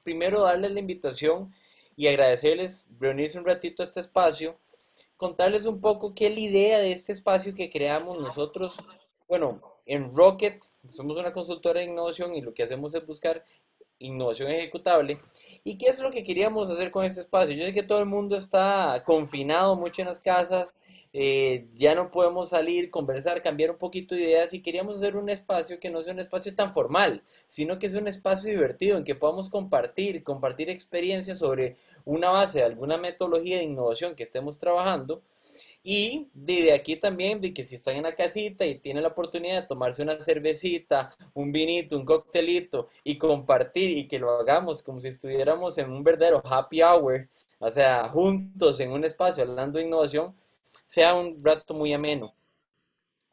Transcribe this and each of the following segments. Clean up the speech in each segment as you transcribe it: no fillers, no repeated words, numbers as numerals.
primero darles la invitación y agradecerles reunirse un ratito a este espacio, contarles un poco qué es la idea de este espacio que creamos nosotros. Bueno, en Rocket somos una consultora de innovación y lo que hacemos es buscar innovación ejecutable. ¿Y qué es lo que queríamos hacer con este espacio? Yo sé que todo el mundo está confinado mucho en las casas, ya no podemos salir, conversar, cambiar un poquito de ideas y queríamos hacer un espacio que no sea un espacio tan formal, sino que sea un espacio divertido en que podamos compartir experiencias sobre una base de alguna metodología de innovación que estemos trabajando y de aquí también, de que si están en la casita y tienen la oportunidad de tomarse una cervecita, un vinito, un coctelito y compartir y que lo hagamos como si estuviéramos en un verdadero happy hour, o sea, juntos en un espacio hablando de innovación, sea un rato muy ameno.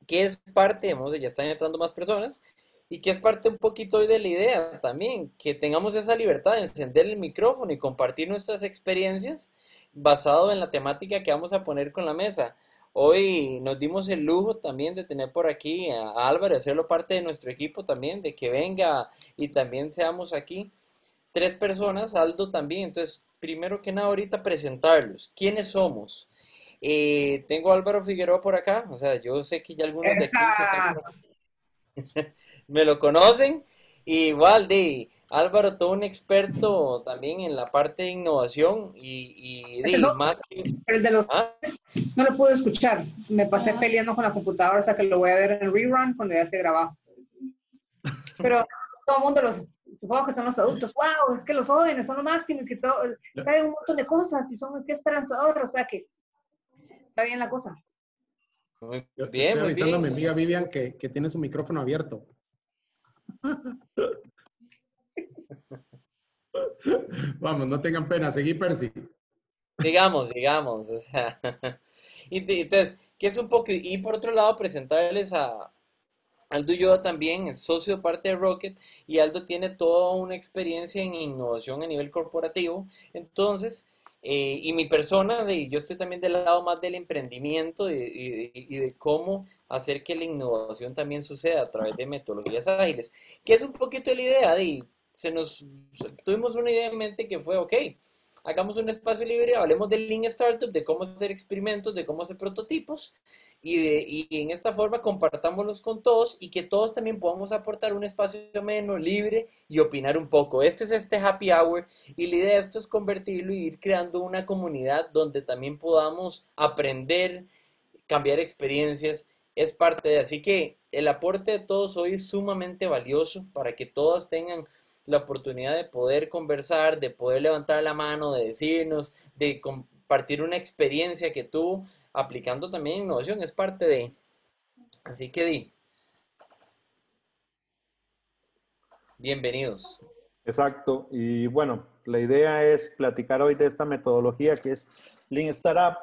Que es parte, vamos, ya están entrando más personas y que es parte un poquito hoy de la idea también, que tengamos esa libertad de encender el micrófono y compartir nuestras experiencias basado en la temática que vamos a poner con la mesa. Hoy nos dimos el lujo también de tener por aquí a Álvaro, y hacerlo parte de nuestro equipo también, de que venga y también seamos aquí tres personas, Aldo también. Entonces, primero que nada, ahorita presentarlos. ¿Quiénes somos? Tengo a Álvaro Figueroa por acá, o sea, yo sé que ya algunos de aquí que están Esa, por me lo conocen. Y igual de Álvaro, todo un experto también en la parte de innovación ese es de otro, más que... pero el de los ¿Ah? no lo pude escuchar. Me pasé peleando con la computadora, o sea que lo voy a ver en rerun cuando ya esté grabado. Pero todo el mundo los, supongo que son los adultos, wow, es que los jóvenes son lo máximo y que todo, saben un montón de cosas y son qué esperanzador, o sea que está bien la cosa. Muy Yo le bien, estoy muy avisando a mi bien. amiga Vivian que tiene su micrófono abierto. Vamos, no tengan pena. Seguí, Percy. Digamos, o sea. Entonces, ¿qué es un poco? Y por otro lado, presentarles a Aldo y yo también, es socio parte de Rocket, y Aldo tiene toda una experiencia en innovación a nivel corporativo. Entonces, y mi persona, yo estoy también del lado más del emprendimiento y de cómo hacer que la innovación también suceda a través de metodologías ágiles, que es un poquito la idea tuvimos una idea en mente que fue, ok, hagamos un espacio libre, hablemos del Lean Startup, de cómo hacer experimentos, de cómo hacer prototipos, y en esta forma compartámoslos con todos y que todos también podamos aportar un espacio menos libre y opinar un poco. Este es este happy hour y la idea de esto es convertirlo y ir creando una comunidad donde también podamos aprender, cambiar experiencias. Es parte de, así que el aporte de todos hoy es sumamente valioso para que todos tengan la oportunidad de poder conversar, de poder levantar la mano, de decirnos, de compartir una experiencia que tuvo aplicando también innovación, es parte de. Así que bienvenidos. Exacto. Y bueno, la idea es platicar hoy de esta metodología que es Lean Startup.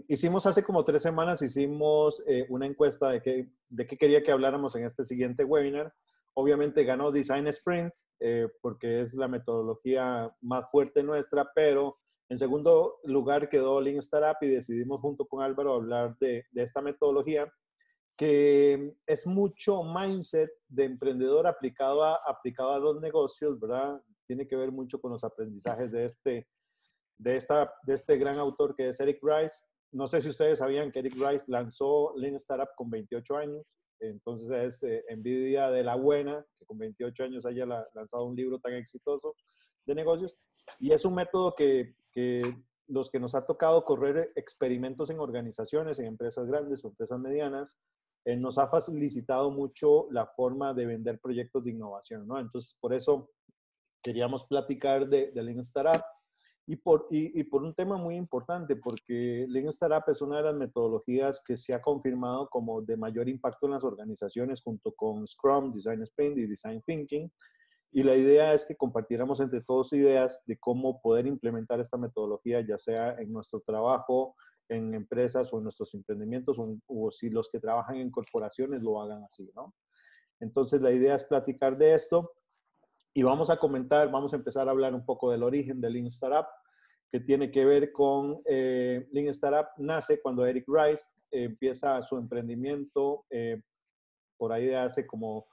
Hicimos hace como 3 semanas, hicimos una encuesta de qué quería que habláramos en este siguiente webinar. Obviamente ganó Design Sprint porque es la metodología más fuerte nuestra, pero en segundo lugar quedó Lean Startup y decidimos junto con Álvaro hablar de esta metodología que es mucho mindset de emprendedor aplicado a los negocios, ¿verdad? Tiene que ver mucho con los aprendizajes de este gran autor que es Eric Rice. No sé si ustedes sabían que Eric Rice lanzó Lean Startup con 28 años, entonces es envidia de la buena que con 28 años haya lanzado un libro tan exitoso de negocios. Y es un método que los que nos ha tocado correr experimentos en organizaciones, en empresas grandes o empresas medianas, nos ha facilitado mucho la forma de vender proyectos de innovación, ¿no? Entonces, por eso queríamos platicar de Lean Startup y por un tema muy importante, porque Lean Startup es una de las metodologías que se ha confirmado como de mayor impacto en las organizaciones junto con Scrum, Design Sprint y Design Thinking. Y la idea es que compartiéramos entre todos ideas de cómo poder implementar esta metodología, ya sea en nuestro trabajo, en empresas o en nuestros emprendimientos, o si los que trabajan en corporaciones lo hagan así, ¿no? Entonces, la idea es platicar de esto y vamos a empezar a hablar un poco del origen de Lean Startup, que tiene que ver con Lean Startup nace cuando Eric Rice empieza su emprendimiento por ahí de hace como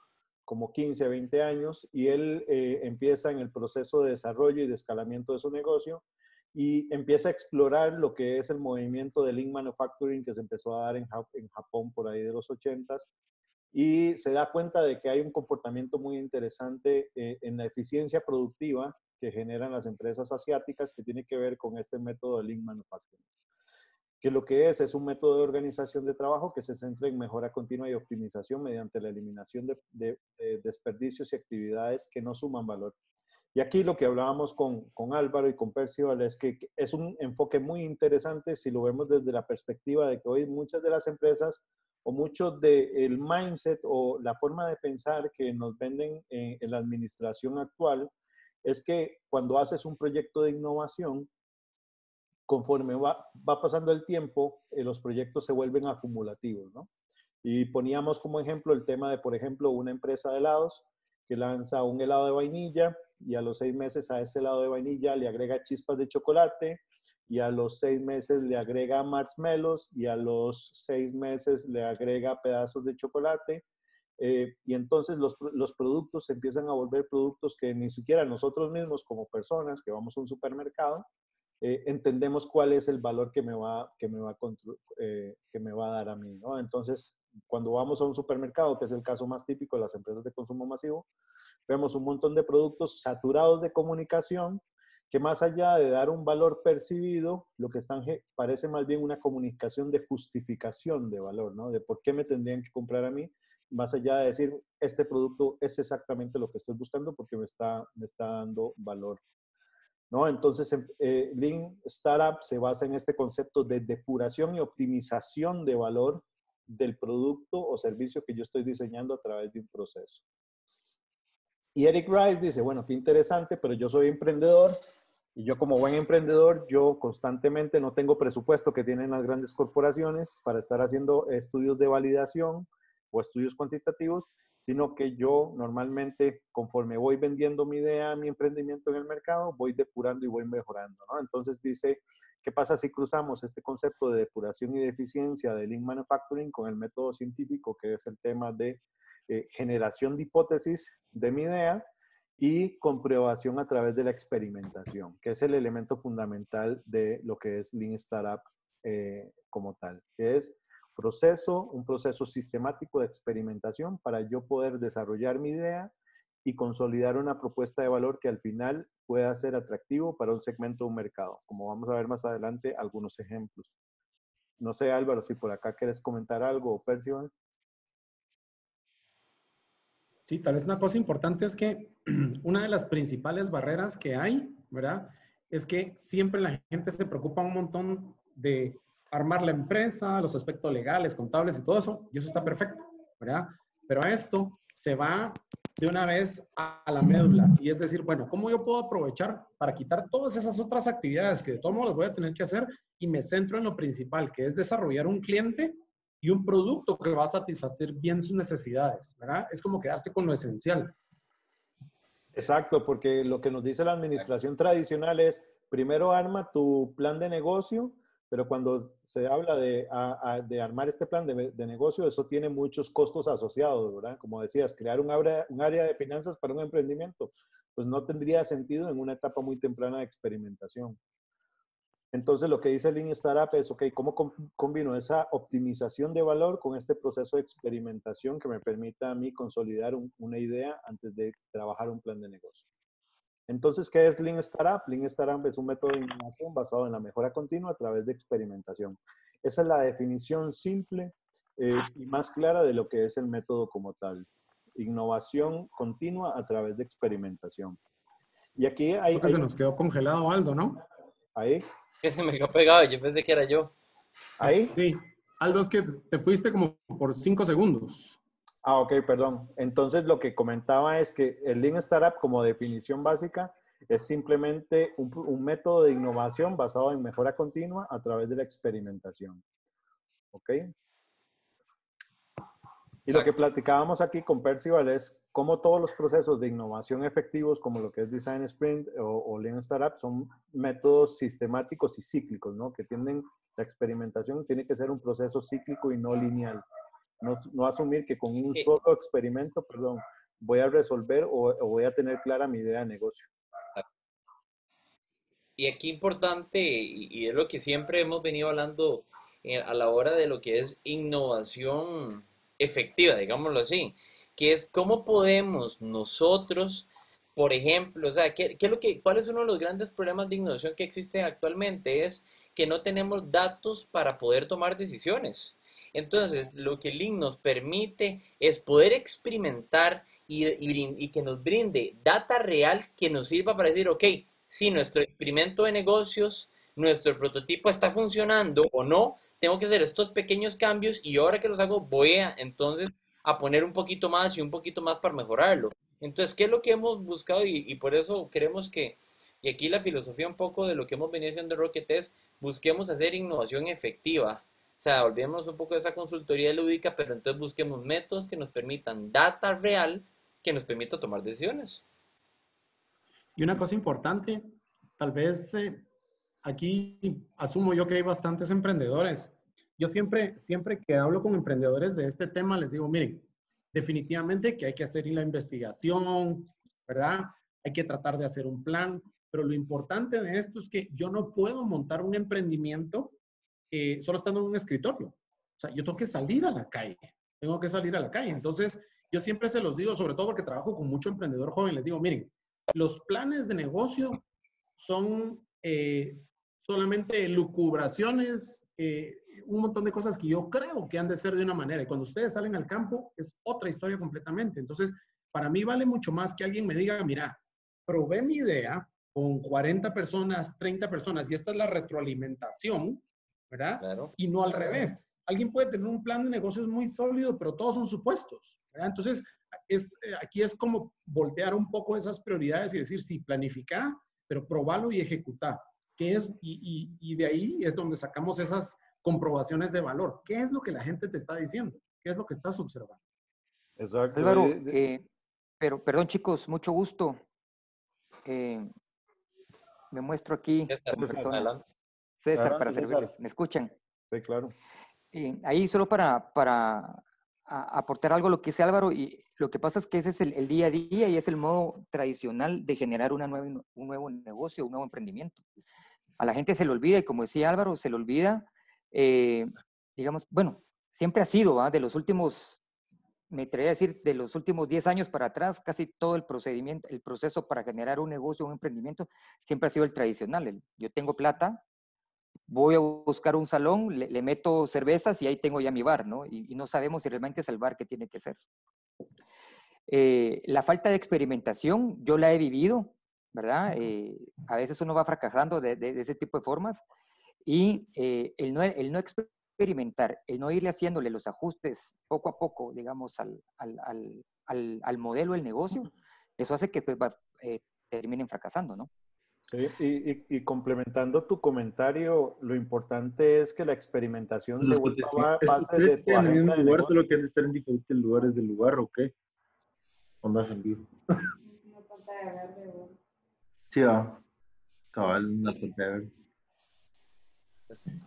como 15, 20 años y él empieza en el proceso de desarrollo y de escalamiento de su negocio y empieza a explorar lo que es el movimiento de Lean Manufacturing que se empezó a dar en Japón por ahí de los 80s y se da cuenta de que hay un comportamiento muy interesante en la eficiencia productiva que generan las empresas asiáticas que tiene que ver con este método de Lean Manufacturing. Que lo que es un método de organización de trabajo que se centra en mejora continua y optimización mediante la eliminación de desperdicios y actividades que no suman valor. Y aquí lo que hablábamos con Álvaro y con Percival es que es un enfoque muy interesante si lo vemos desde la perspectiva de que hoy muchas de las empresas o mucho del mindset o la forma de pensar que nos venden en la administración actual es que cuando haces un proyecto de innovación, conforme va pasando el tiempo, los proyectos se vuelven acumulativos, ¿no? Y poníamos como ejemplo el tema de, por ejemplo, una empresa de helados que lanza un helado de vainilla y a los 6 meses a ese helado de vainilla le agrega chispas de chocolate y a los 6 meses le agrega marshmallows y a los 6 meses le agrega pedazos de chocolate. Y entonces los productos se empiezan a volver productos que ni siquiera nosotros mismos como personas que vamos a un supermercado entendemos cuál es el valor que me va a dar a mí, ¿no? Entonces, cuando vamos a un supermercado, que es el caso más típico de las empresas de consumo masivo, vemos un montón de productos saturados de comunicación que más allá de dar un valor percibido, lo que parece más bien una comunicación de justificación de valor, ¿no? De por qué me tendrían que comprar a mí, más allá de decir, este producto es exactamente lo que estoy buscando porque me está dando valor, ¿no? Entonces, Lean Startup se basa en este concepto de depuración y optimización de valor del producto o servicio que yo estoy diseñando a través de un proceso. Y Eric Rice dice, bueno, qué interesante, pero yo soy emprendedor y yo como buen emprendedor, yo constantemente no tengo presupuesto que tienen las grandes corporaciones para estar haciendo estudios de validación o estudios cuantitativos, sino que yo normalmente, conforme voy vendiendo mi idea, mi emprendimiento en el mercado, voy depurando y voy mejorando, ¿no? Entonces dice, ¿qué pasa si cruzamos este concepto de depuración y de eficiencia de Lean Manufacturing con el método científico, que es el tema de generación de hipótesis de mi idea y comprobación a través de la experimentación, que es el elemento fundamental de lo que es Lean Startup como tal, que es un proceso sistemático de experimentación para yo poder desarrollar mi idea y consolidar una propuesta de valor que al final pueda ser atractivo para un segmento de un mercado, como vamos a ver más adelante algunos ejemplos. No sé, Álvaro, si por acá quieres comentar algo o Percival. Sí, tal vez una cosa importante es que una de las principales barreras que hay, ¿verdad? Es que siempre la gente se preocupa un montón de armar la empresa, los aspectos legales, contables y todo eso, y eso está perfecto, ¿verdad? Pero esto se va de una vez a la médula, y es decir, bueno, ¿cómo yo puedo aprovechar para quitar todas esas otras actividades que de todos modos voy a tener que hacer y me centro en lo principal, que es desarrollar un cliente y un producto que va a satisfacer bien sus necesidades, ¿verdad? Es como quedarse con lo esencial. Exacto, porque lo que nos dice la administración tradicional es, primero arma tu plan de negocio, pero cuando se habla de armar este plan de negocio, eso tiene muchos costos asociados, ¿verdad? Como decías, crear un área de finanzas para un emprendimiento, pues no tendría sentido en una etapa muy temprana de experimentación. Entonces, lo que dice Lean Startup es, ok, ¿cómo combino esa optimización de valor con este proceso de experimentación que me permita a mí consolidar una idea antes de trabajar un plan de negocio? Entonces, ¿qué es Lean Startup? Lean Startup es un método de innovación basado en la mejora continua a través de experimentación. Esa es la definición simple y más clara de lo que es el método como tal. Innovación continua a través de experimentación. Y aquí Creo que se nos quedó congelado Aldo, ¿no? Ahí. Que se me quedó pegado, yo pensé que era yo. Ahí. Sí. Aldo, es que te fuiste como por 5 segundos. Ah, ok, perdón. Entonces, lo que comentaba es que el Lean Startup, como definición básica, es simplemente un método de innovación basado en mejora continua a través de la experimentación. ¿Ok? Y lo que platicábamos aquí con Percival es cómo todos los procesos de innovación efectivos, como lo que es Design Sprint o Lean Startup, son métodos sistemáticos y cíclicos, ¿no? Que tienen la experimentación, tiene que ser un proceso cíclico y no lineal. No asumir que con un solo experimento, voy a resolver o voy a tener clara mi idea de negocio. Y aquí importante, y es lo que siempre hemos venido hablando a la hora de lo que es innovación efectiva, digámoslo así, que es cómo podemos nosotros, por ejemplo, o sea, ¿qué es cuál es uno de los grandes problemas de innovación que existe actualmente? Es que no tenemos datos para poder tomar decisiones. Entonces, lo que Lean nos permite es poder experimentar y que nos brinde data real que nos sirva para decir, ok, si nuestro experimento de negocios, nuestro prototipo está funcionando o no, tengo que hacer estos pequeños cambios y ahora que los hago voy a entonces a poner un poquito más y un poquito más para mejorarlo. Entonces, ¿qué es lo que hemos buscado? Y por eso queremos que, y aquí la filosofía un poco de lo que hemos venido haciendo en Rocket es, busquemos hacer innovación efectiva. O sea, olvidemos un poco de esa consultoría lúdica, pero entonces busquemos métodos que nos permitan data real, que nos permita tomar decisiones. Y una cosa importante, tal vez aquí asumo yo que hay bastantes emprendedores. Yo siempre que hablo con emprendedores de este tema, les digo, miren, definitivamente que hay que hacer la investigación, ¿verdad? Hay que tratar de hacer un plan, pero lo importante de esto es que yo no puedo montar un emprendimiento solo estando en un escritorio. O sea, yo tengo que salir a la calle, tengo que salir a la calle. Entonces, yo siempre se los digo, sobre todo porque trabajo con mucho emprendedor joven, les digo, miren, los planes de negocio son solamente lucubraciones, un montón de cosas que yo creo que han de ser de una manera. Y cuando ustedes salen al campo, es otra historia completamente. Entonces, para mí vale mucho más que alguien me diga, mira, probé mi idea con 40 personas, 30 personas, y esta es la retroalimentación, ¿verdad? Claro. Y no al revés. Alguien puede tener un plan de negocios muy sólido, pero todos son supuestos, ¿verdad? Entonces, aquí es como voltear un poco esas prioridades y decir, sí, planificar, pero probarlo y ejecutar. ¿Qué es? Y de ahí es donde sacamos esas comprobaciones de valor. ¿Qué es lo que la gente te está diciendo? ¿Qué es lo que estás observando? Exacto. Álvaro, pero perdón chicos, mucho gusto. Me muestro aquí como persona. Adelante. César, Adelante, para César. servirles. ¿Me escuchan? Sí, claro. Ahí solo para aportar algo a lo que dice Álvaro, y lo que pasa es que ese es el día a día y es el modo tradicional de generar un nuevo negocio, un nuevo emprendimiento. A la gente se le olvida, y como decía Álvaro, se le olvida, digamos, bueno, siempre ha sido, ¿va? De los últimos, me atrevería a decir, de los últimos 10 años para atrás, casi todo el procedimiento, el proceso para generar un negocio, un emprendimiento, siempre ha sido el tradicional. Yo tengo plata, voy a buscar un salón, le meto cervezas y ahí tengo ya mi bar, ¿no? Y no sabemos si realmente es el bar que tiene que ser. La falta de experimentación, yo la he vivido, ¿verdad? A veces uno va fracasando de ese tipo de formas, y el no experimentar, el no irle haciéndole los ajustes poco a poco, digamos, al modelo del negocio, eso hace que pues, terminen fracasando, ¿no? Sí, y complementando tu comentario, lo importante es que la experimentación se vuelva base de tu agenda de negocio. Solo que han de estar en diferentes lugares del lugar, ¿o qué? ¿O no en vivo? Sí, cabal, una pantalla verde.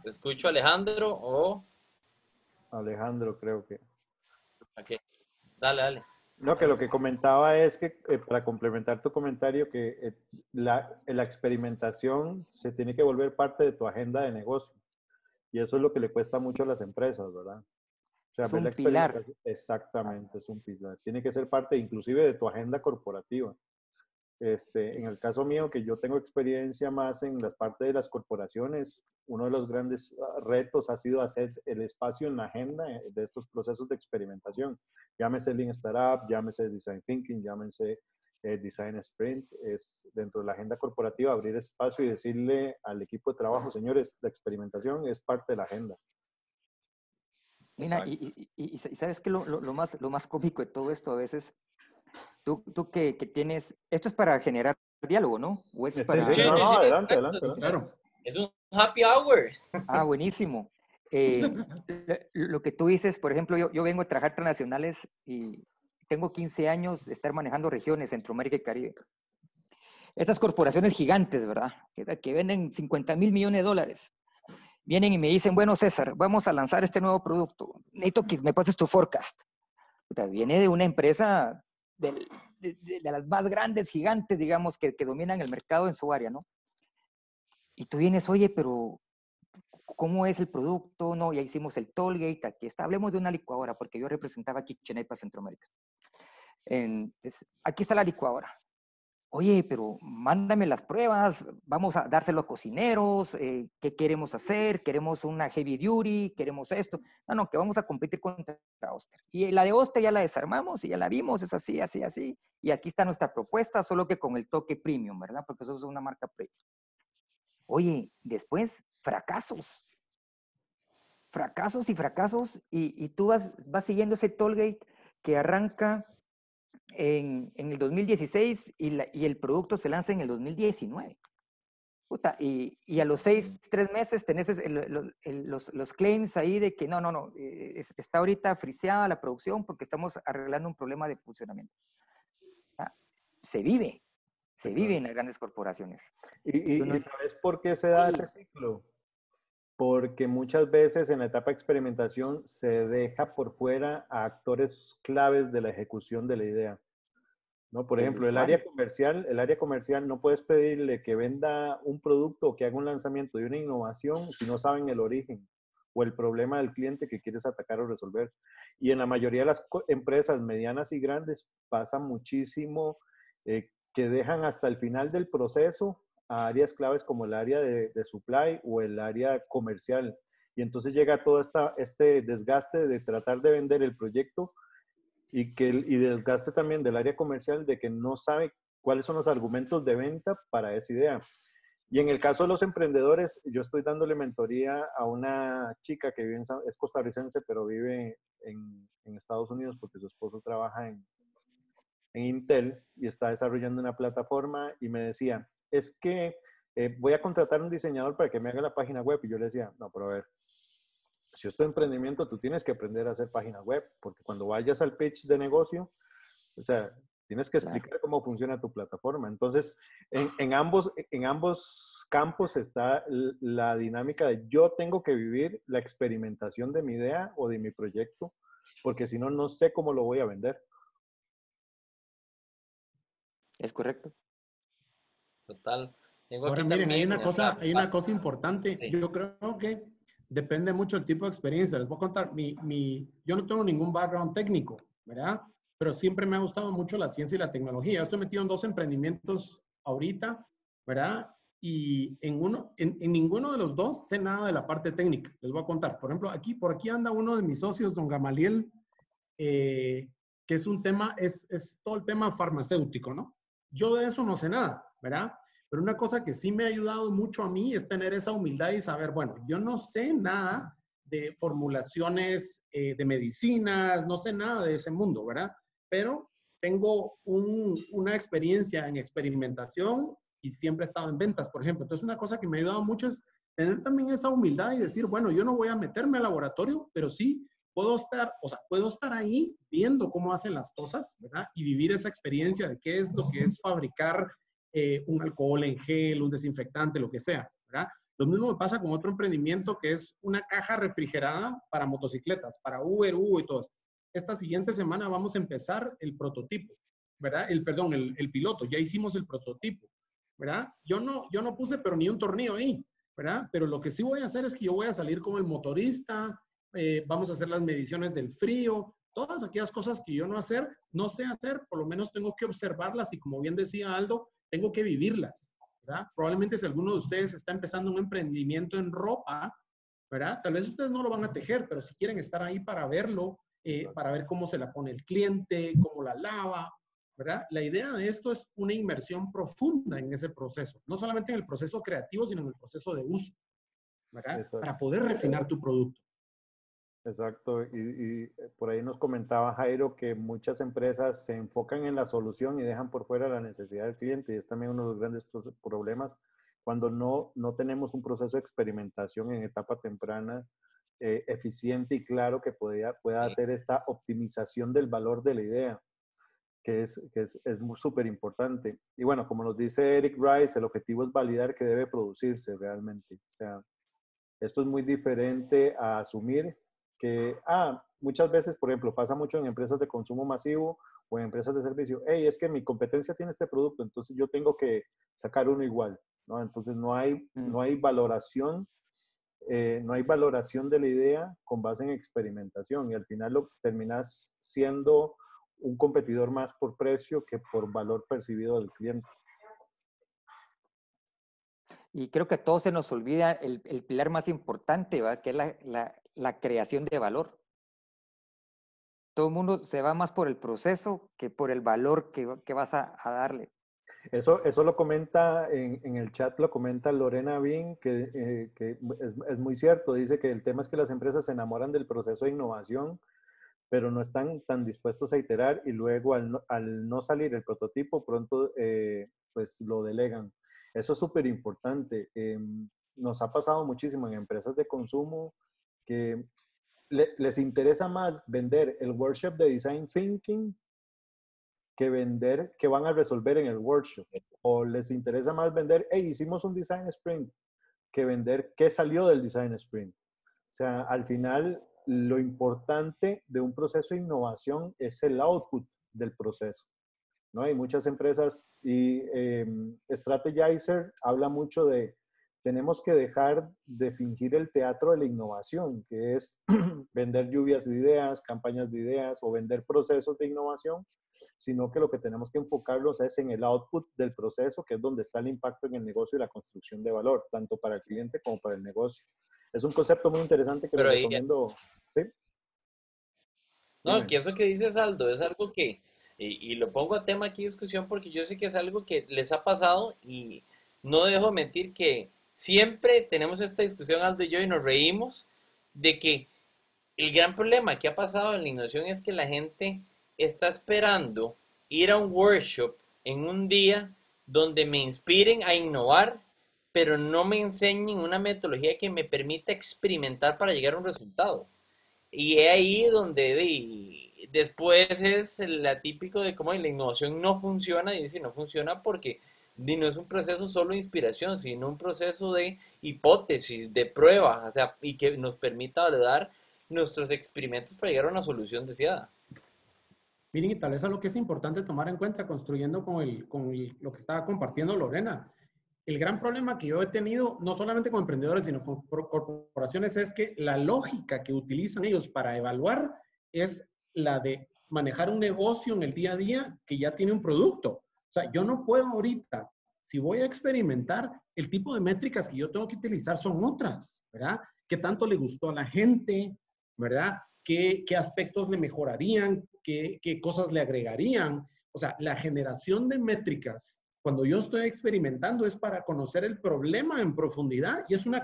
¿Escucho a Alejandro o...? Alejandro, creo que. Ok, dale. No, que lo que comentaba es que, para complementar tu comentario, que la experimentación se tiene que volver parte de tu agenda de negocio. Y eso es lo que le cuesta mucho a las empresas, ¿verdad? O sea, Es ver un la pilar. experimentación. Exactamente, es un pilar. Tiene que ser parte inclusive de tu agenda corporativa. En el caso mío, que yo tengo experiencia más en las partes de las corporaciones, uno de los grandes retos ha sido hacer el espacio en la agenda de estos procesos de experimentación. Llámese Lean Startup, llámese Design Thinking, llámese Design Sprint. Es dentro de la agenda corporativa abrir espacio y decirle al equipo de trabajo, señores, la experimentación es parte de la agenda. Mira, y sabes que lo más cómico de todo esto a veces, tú que tienes, esto es para generar diálogo, ¿no? ¿O es para... Sí, no, adelante. Claro. Es un happy hour. Ah, buenísimo. Lo que tú dices, por ejemplo, yo vengo a trabajar transnacionales y tengo 15 años de estar manejando regiones, Centroamérica y Caribe. Estas corporaciones gigantes, ¿verdad? Que venden 50,000 millones de dólares. Vienen y me dicen, bueno, César, vamos a lanzar este nuevo producto. Necesito que me pases tu forecast. Viene de una empresa de las más grandes, gigantes, digamos, que dominan el mercado en su área, ¿no? Y tú vienes, oye, pero ¿cómo es el producto? No, ya hicimos el Tollgate, aquí está. Hablemos de una licuadora, porque yo representaba KitchenAid para Centroamérica. Entonces, aquí está la licuadora. Oye, pero mándame las pruebas, vamos a dárselo a cocineros, ¿qué queremos hacer? ¿Queremos una heavy duty? ¿Queremos esto? No, que vamos a competir contra Oster. Y la de Oster ya la desarmamos y ya la vimos, es así, así, así. Y aquí está nuestra propuesta, solo que con el toque premium, ¿verdad? Porque somos una marca premium. Oye, después, fracasos y fracasos, y tú vas siguiendo ese Tollgate que arranca en el 2016 y el producto se lanza en el 2019. Puta, y a los 3 meses tenés los claims ahí de que no, está ahorita friseada la producción porque estamos arreglando un problema de funcionamiento. Se vive en las grandes corporaciones. ¿Y sabes por qué se da ese ciclo? Porque muchas veces en la etapa de experimentación se deja por fuera a actores claves de la ejecución de la idea, ¿no? Por ejemplo, el área comercial no puedes pedirle que venda un producto o que haga un lanzamiento de una innovación si no saben el origen o el problema del cliente que quieres atacar o resolver. Y en la mayoría de las empresas medianas y grandes pasa muchísimo que dejan hasta el final del proceso a áreas claves como el área de supply o el área comercial. Y entonces llega todo este desgaste de tratar de vender el proyecto y desgaste también del área comercial de que no sabe cuáles son los argumentos de venta para esa idea. Y en el caso de los emprendedores, yo estoy dándole mentoría a una chica que vive es costarricense, pero vive en Estados Unidos porque su esposo trabaja en Intel y está desarrollando una plataforma y me decía, es que voy a contratar un diseñador para que me haga la página web. Y yo le decía, no, pero a ver, si es tu emprendimiento, tú tienes que aprender a hacer página web, porque cuando vayas al pitch de negocio, o sea, tienes que explicar cómo funciona tu plataforma. Entonces, en ambos campos está la dinámica de yo tengo que vivir la experimentación de mi idea o de mi proyecto, porque si no, no sé cómo lo voy a vender. Es correcto. Total. Tengo Ahora aquí miren, hay también una cosa importante. Sí. Yo creo que depende mucho del tipo de experiencia. Les voy a contar, yo no tengo ningún background técnico, ¿verdad? Pero siempre me ha gustado mucho la ciencia y la tecnología. Estoy metido en 2 emprendimientos ahorita, ¿verdad? Y en ninguno de los 2 sé nada de la parte técnica. Les voy a contar. Por ejemplo, por aquí anda uno de mis socios, don Gamaliel, que es un tema, es todo el tema farmacéutico, ¿no? Yo de eso no sé nada, ¿verdad? Pero una cosa que sí me ha ayudado mucho a mí es tener esa humildad y saber, bueno, yo no sé nada de formulaciones de medicinas, no sé nada de ese mundo, ¿verdad? Pero tengo una experiencia en experimentación y siempre he estado en ventas, por ejemplo. Entonces, una cosa que me ha ayudado mucho es tener también esa humildad y decir, bueno, yo no voy a meterme al laboratorio, pero sí puedo estar ahí viendo cómo hacen las cosas, ¿verdad? Y vivir esa experiencia de qué es lo que es fabricar un alcohol en gel, un desinfectante, lo que sea, ¿verdad? Lo mismo me pasa con otro emprendimiento que es una caja refrigerada para motocicletas, para Uber, Hugo y todo esto. Esta siguiente semana vamos a empezar el prototipo, ¿verdad? El piloto, ya hicimos el prototipo, ¿verdad? Yo no puse pero ni un tornillo ahí, ¿verdad? Pero lo que sí voy a hacer es que yo voy a salir con el motorista, vamos a hacer las mediciones del frío, todas aquellas cosas que yo no sé hacer, por lo menos tengo que observarlas y como bien decía Aldo, tengo que vivirlas, ¿verdad? Probablemente si alguno de ustedes está empezando un emprendimiento en ropa, ¿verdad? Tal vez ustedes no lo van a tejer, pero si quieren estar ahí para verlo, para ver cómo se la pone el cliente, cómo la lava, ¿verdad? La idea de esto es una inmersión profunda en ese proceso, no solamente en el proceso creativo, sino en el proceso de uso, ¿verdad? Exacto. Para poder refinar tu producto. Exacto, y por ahí nos comentaba Jairo que muchas empresas se enfocan en la solución y dejan por fuera la necesidad del cliente, y es también uno de los grandes problemas cuando no tenemos un proceso de experimentación en etapa temprana eficiente y claro que pueda hacer esta optimización del valor de la idea, que es súper importante. Y bueno, como nos dice Eric Rice, el objetivo es validar que debe producirse realmente. O sea, esto es muy diferente a asumir que, muchas veces, por ejemplo, pasa mucho en empresas de consumo masivo o en empresas de servicio, hey, es que mi competencia tiene este producto, entonces yo tengo que sacar uno igual, ¿no? Entonces no hay valoración, no hay valoración de la idea con base en experimentación y al final lo terminas siendo un competidor más por precio que por valor percibido del cliente. Y creo que a todos se nos olvida el pilar más importante, ¿va? Que es la creación de valor. Todo el mundo se va más por el proceso que por el valor que vas a darle. Eso lo comenta en el chat, lo comenta Lorena Bin, que es muy cierto. Dice que el tema es que las empresas se enamoran del proceso de innovación, pero no están tan dispuestos a iterar y luego al no salir el prototipo, pronto pues lo delegan. Eso es súper importante. Nos ha pasado muchísimo en empresas de consumo que les interesa más vender el workshop de Design Thinking que vender que van a resolver en el workshop. O les interesa más vender, hey, hicimos un Design Sprint, que vender qué salió del Design Sprint. O sea, al final, lo importante de un proceso de innovación es el output del proceso, ¿no? Hay muchas empresas y Strategizer habla mucho de tenemos que dejar de fingir el teatro de la innovación, que es vender lluvias de ideas, campañas de ideas o vender procesos de innovación, sino que lo que tenemos que enfocarlos es en el output del proceso, que es donde está el impacto en el negocio y la construcción de valor, tanto para el cliente como para el negocio. Es un concepto muy interesante que les recomiendo. ¿Sí? No, Dime. que eso que dices, Aldo, es algo que, y lo pongo a tema aquí de discusión porque yo sé que es algo que les ha pasado y no dejo de mentir que siempre tenemos esta discusión, Aldo y yo, y nos reímos de que el gran problema que ha pasado en la innovación es que la gente está esperando ir a un workshop en un día donde me inspiren a innovar, pero no me enseñen una metodología que me permita experimentar para llegar a un resultado. Y es ahí donde después es la típico de cómo la innovación no funciona, y dice no funciona porque no es un proceso solo de inspiración, sino un proceso de hipótesis, de pruebas, o sea, y que nos permita validar nuestros experimentos para llegar a una solución deseada. Miren, y tal vez algo que es importante tomar en cuenta construyendo lo que estaba compartiendo Lorena. El gran problema que yo he tenido, no solamente con emprendedores, sino con corporaciones, es que la lógica que utilizan ellos para evaluar es la de manejar un negocio en el día a día que ya tiene un producto. O sea, yo no puedo ahorita, si voy a experimentar, el tipo de métricas que yo tengo que utilizar son otras, ¿verdad? ¿Qué tanto le gustó a la gente? ¿Verdad? ¿Qué aspectos le mejorarían? ¿Qué cosas le agregarían? O sea, la generación de métricas cuando yo estoy experimentando es para conocer el problema en profundidad y es una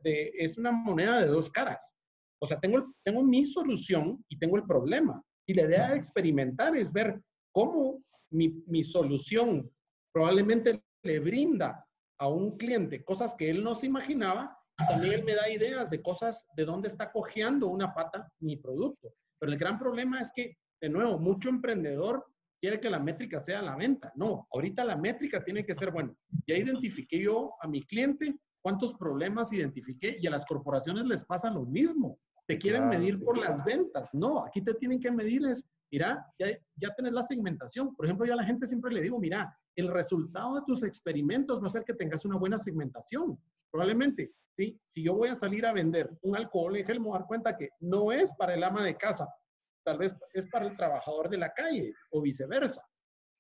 es una moneda de dos caras. O sea, tengo mi solución y tengo el problema. Y la idea de experimentar es ver cómo mi solución probablemente le brinda a un cliente cosas que él no se imaginaba y también él me da ideas de cosas de dónde está cojeando una pata mi producto. Pero el gran problema es que, de nuevo, mucho emprendedor quiere que la métrica sea la venta. No, ahorita la métrica tiene que ser, bueno, ya identifiqué yo a mi cliente, cuántos problemas identifiqué y a las corporaciones les pasa lo mismo. Te quieren medir por las ventas. No, aquí te tienen que medir es, mira, ya tenés la segmentación. Por ejemplo, yo a la gente siempre le digo, mira, el resultado de tus experimentos va a ser que tengas una buena segmentación. Probablemente, ¿sí? Si yo voy a salir a vender un alcohol en gel, me voy a dar cuenta que no es para el ama de casa, tal vez es para el trabajador de la calle o viceversa,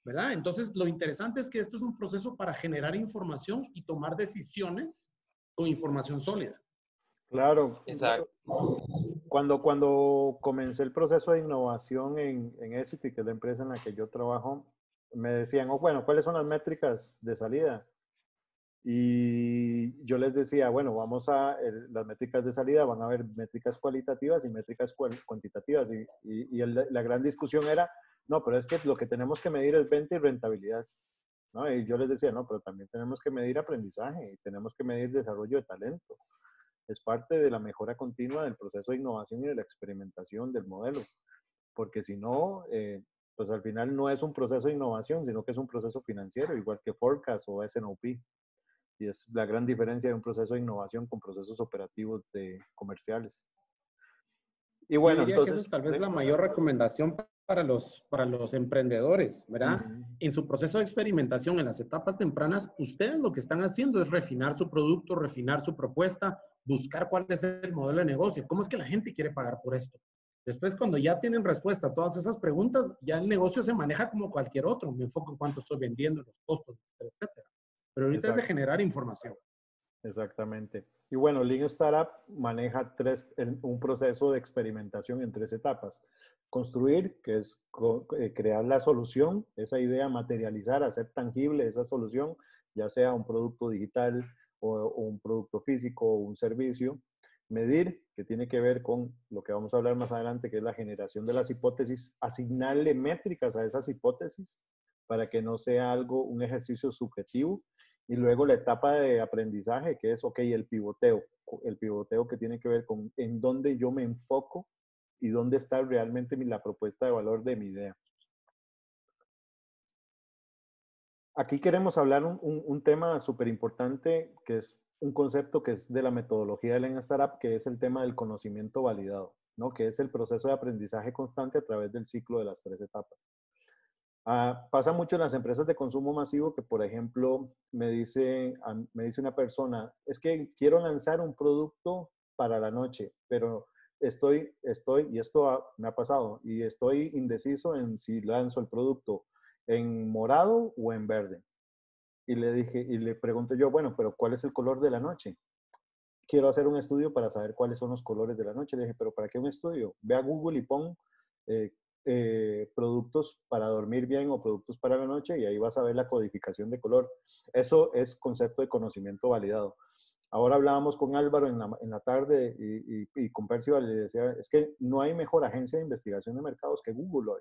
¿verdad? Entonces, lo interesante es que esto es un proceso para generar información y tomar decisiones con información sólida. Claro. Exacto. Cuando comencé el proceso de innovación en Essity, que es la empresa en la que yo trabajo, me decían, oh, bueno, ¿cuáles son las métricas de salida? Y yo les decía, bueno, las métricas de salida van a haber métricas cualitativas y métricas cuantitativas. La gran discusión era, no, pero es que lo que tenemos que medir es venta y rentabilidad, ¿no? Y yo les decía, no, pero también tenemos que medir aprendizaje y tenemos que medir desarrollo de talento. Es parte de la mejora continua del proceso de innovación y de la experimentación del modelo. Porque si no, pues al final no es un proceso de innovación, sino que es un proceso financiero, igual que Forecast o S&OP. Y es la gran diferencia de un proceso de innovación con procesos operativos comerciales. Y Yo bueno, diría que entonces... eso es tal vez la mayor recomendación para los emprendedores, ¿verdad? Ujú. En su proceso de experimentación, en las etapas tempranas, ustedes lo que están haciendo es refinar su producto, refinar su propuesta, buscar cuál es el modelo de negocio, cómo es que la gente quiere pagar por esto. Después, cuando ya tienen respuesta a todas esas preguntas, ya el negocio se maneja como cualquier otro. Me enfoco en cuánto estoy vendiendo, los costos, etcétera, etcétera. Pero ahorita es de Exacto. generar información. Exactamente. Y bueno, Lean Startup maneja un proceso de experimentación en 3 etapas. Construir, que es crear la solución, esa idea, materializar, hacer tangible esa solución, ya sea un producto digital o un producto físico o un servicio. Medir, que tiene que ver con lo que vamos a hablar más adelante, que es la generación de las hipótesis, asignarle métricas a esas hipótesis para que no sea algo, un ejercicio subjetivo. Y luego la etapa de aprendizaje, que es, ok, el pivoteo que tiene que ver con en dónde yo me enfoco y dónde está realmente la propuesta de valor de mi idea. Aquí queremos hablar un tema súper importante, que es un concepto que es de la metodología de Lean Startup, que es el tema del conocimiento validado, ¿no? Que es el proceso de aprendizaje constante a través del ciclo de las 3 etapas. Pasa mucho en las empresas de consumo masivo que, por ejemplo, me dice una persona, es que quiero lanzar un producto para la noche, pero y esto me ha pasado, y estoy indeciso en si lanzo el producto en morado o en verde. Y le pregunté yo, bueno, pero ¿cuál es el color de la noche? Quiero hacer un estudio para saber cuáles son los colores de la noche. Le dije, pero ¿para qué un estudio? Ve a Google y pon eh, productos para dormir bien o productos para la noche y ahí vas a ver la codificación de color. Eso es concepto de conocimiento validado. Ahora hablábamos con Álvaro en la tarde y con Percival y le decía, es que no hay mejor agencia de investigación de mercados que Google hoy.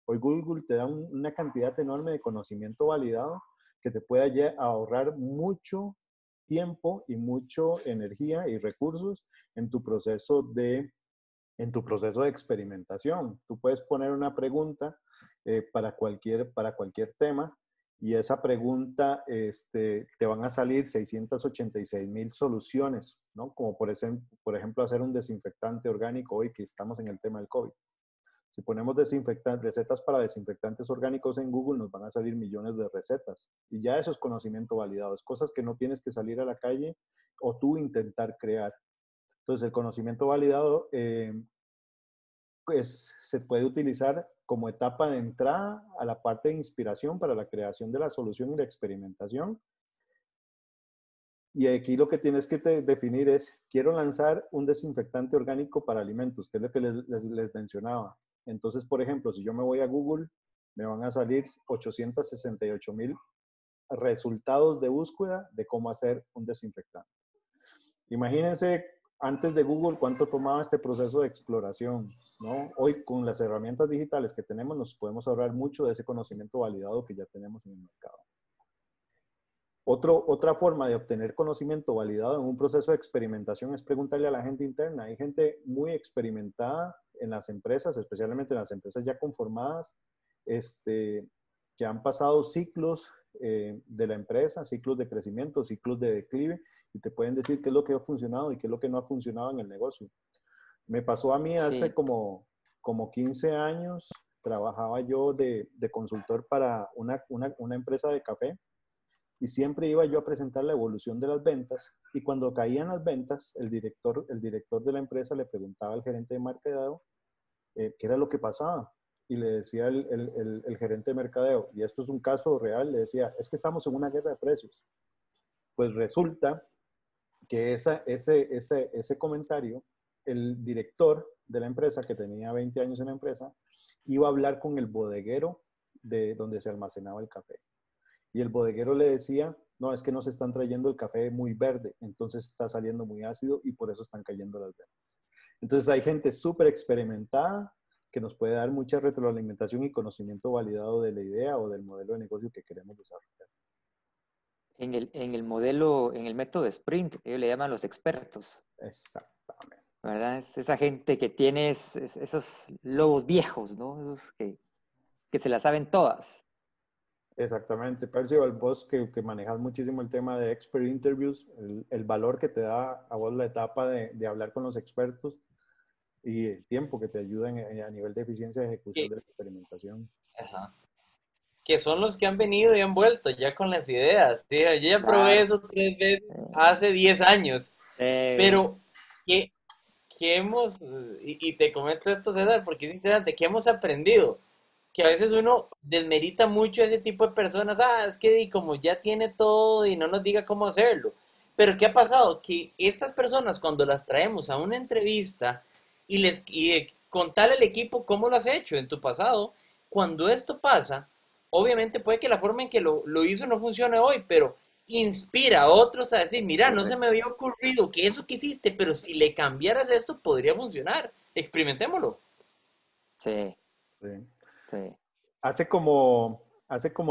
Hoy Google te da una cantidad enorme de conocimiento validado que te puede ahorrar mucho tiempo y mucho energía y recursos en tu proceso de experimentación. Tú puedes poner una pregunta para cualquier tema y esa pregunta te van a salir 686,000 soluciones, ¿no? Como por ejemplo hacer un desinfectante orgánico hoy que estamos en el tema del COVID. Si ponemos recetas para desinfectantes orgánicos en Google, nos van a salir millones de recetas. Y ya eso es conocimiento validado. Es cosas que no tienes que salir a la calle o tú intentar crear. Entonces, el conocimiento validado pues, se puede utilizar como etapa de entrada a la parte de inspiración para la creación de la solución y la experimentación. Y aquí lo que tienes que definir es, quiero lanzar un desinfectante orgánico para alimentos, que es lo que les mencionaba. Entonces, por ejemplo, si yo me voy a Google, me van a salir 868,000 resultados de búsqueda de cómo hacer un desinfectante. Imagínense antes de Google cuánto tomaba este proceso de exploración, ¿no? Hoy con las herramientas digitales que tenemos nos podemos ahorrar mucho de ese conocimiento validado que ya tenemos en el mercado. Otra forma de obtener conocimiento validado en un proceso de experimentación es preguntarle a la gente interna. Hay gente muy experimentada en las empresas, especialmente en las empresas ya conformadas, que han pasado ciclos de la empresa, ciclos de crecimiento, ciclos de declive, y te pueden decir qué es lo que ha funcionado y qué es lo que no ha funcionado en el negocio. Me pasó a mí hace Sí, como 15 años, trabajaba yo de consultor para una empresa de café y siempre iba yo a presentar la evolución de las ventas y cuando caían las ventas, el director de la empresa le preguntaba al gerente de mercadeo qué era lo que pasaba. Y le decía el gerente de mercadeo, y esto es un caso real, le decía, es que estamos en una guerra de precios. Pues resulta que ese comentario, el director de la empresa, que tenía 20 años en la empresa, iba a hablar con el bodeguero de donde se almacenaba el café. Y el bodeguero le decía, no, es que nos están trayendo el café muy verde, entonces está saliendo muy ácido y por eso están cayendo las ventas. Entonces hay gente súper experimentada que nos puede dar mucha retroalimentación y conocimiento validado de la idea o del modelo de negocio que queremos desarrollar. en el modelo, en el método Sprint, ellos le llaman los expertos, Exactamente. ¿verdad? Es esa gente que tiene esos lobos viejos, ¿no? Esos que se la saben todas. Exactamente. Percival, vos que manejas muchísimo el tema de expert interviews, el valor que te da a vos la etapa de hablar con los expertos, y el tiempo que te ayuda a nivel de eficiencia de ejecución Que, de la experimentación. ajá. Que son los que han venido y han vuelto ya con las ideas. ¿Sí? Yo ya probé Claro. eso 3 veces hace 10 años, Eh, pero que hemos, y te comento esto, César, porque es interesante, que hemos aprendido que a veces uno desmerita mucho a ese tipo de personas, es que como ya tiene todo y no nos diga cómo hacerlo. Pero ¿qué ha pasado? Que estas personas cuando las traemos a una entrevista contarle al equipo cómo lo has hecho en tu pasado, cuando esto pasa, obviamente puede que la forma en que lo hizo no funcione hoy, pero inspira a otros a decir, mira, no se me correcto. había ocurrido que eso que hiciste, pero si le cambiaras esto podría funcionar. Experimentémoslo. Sí, Sí. sí. Hace como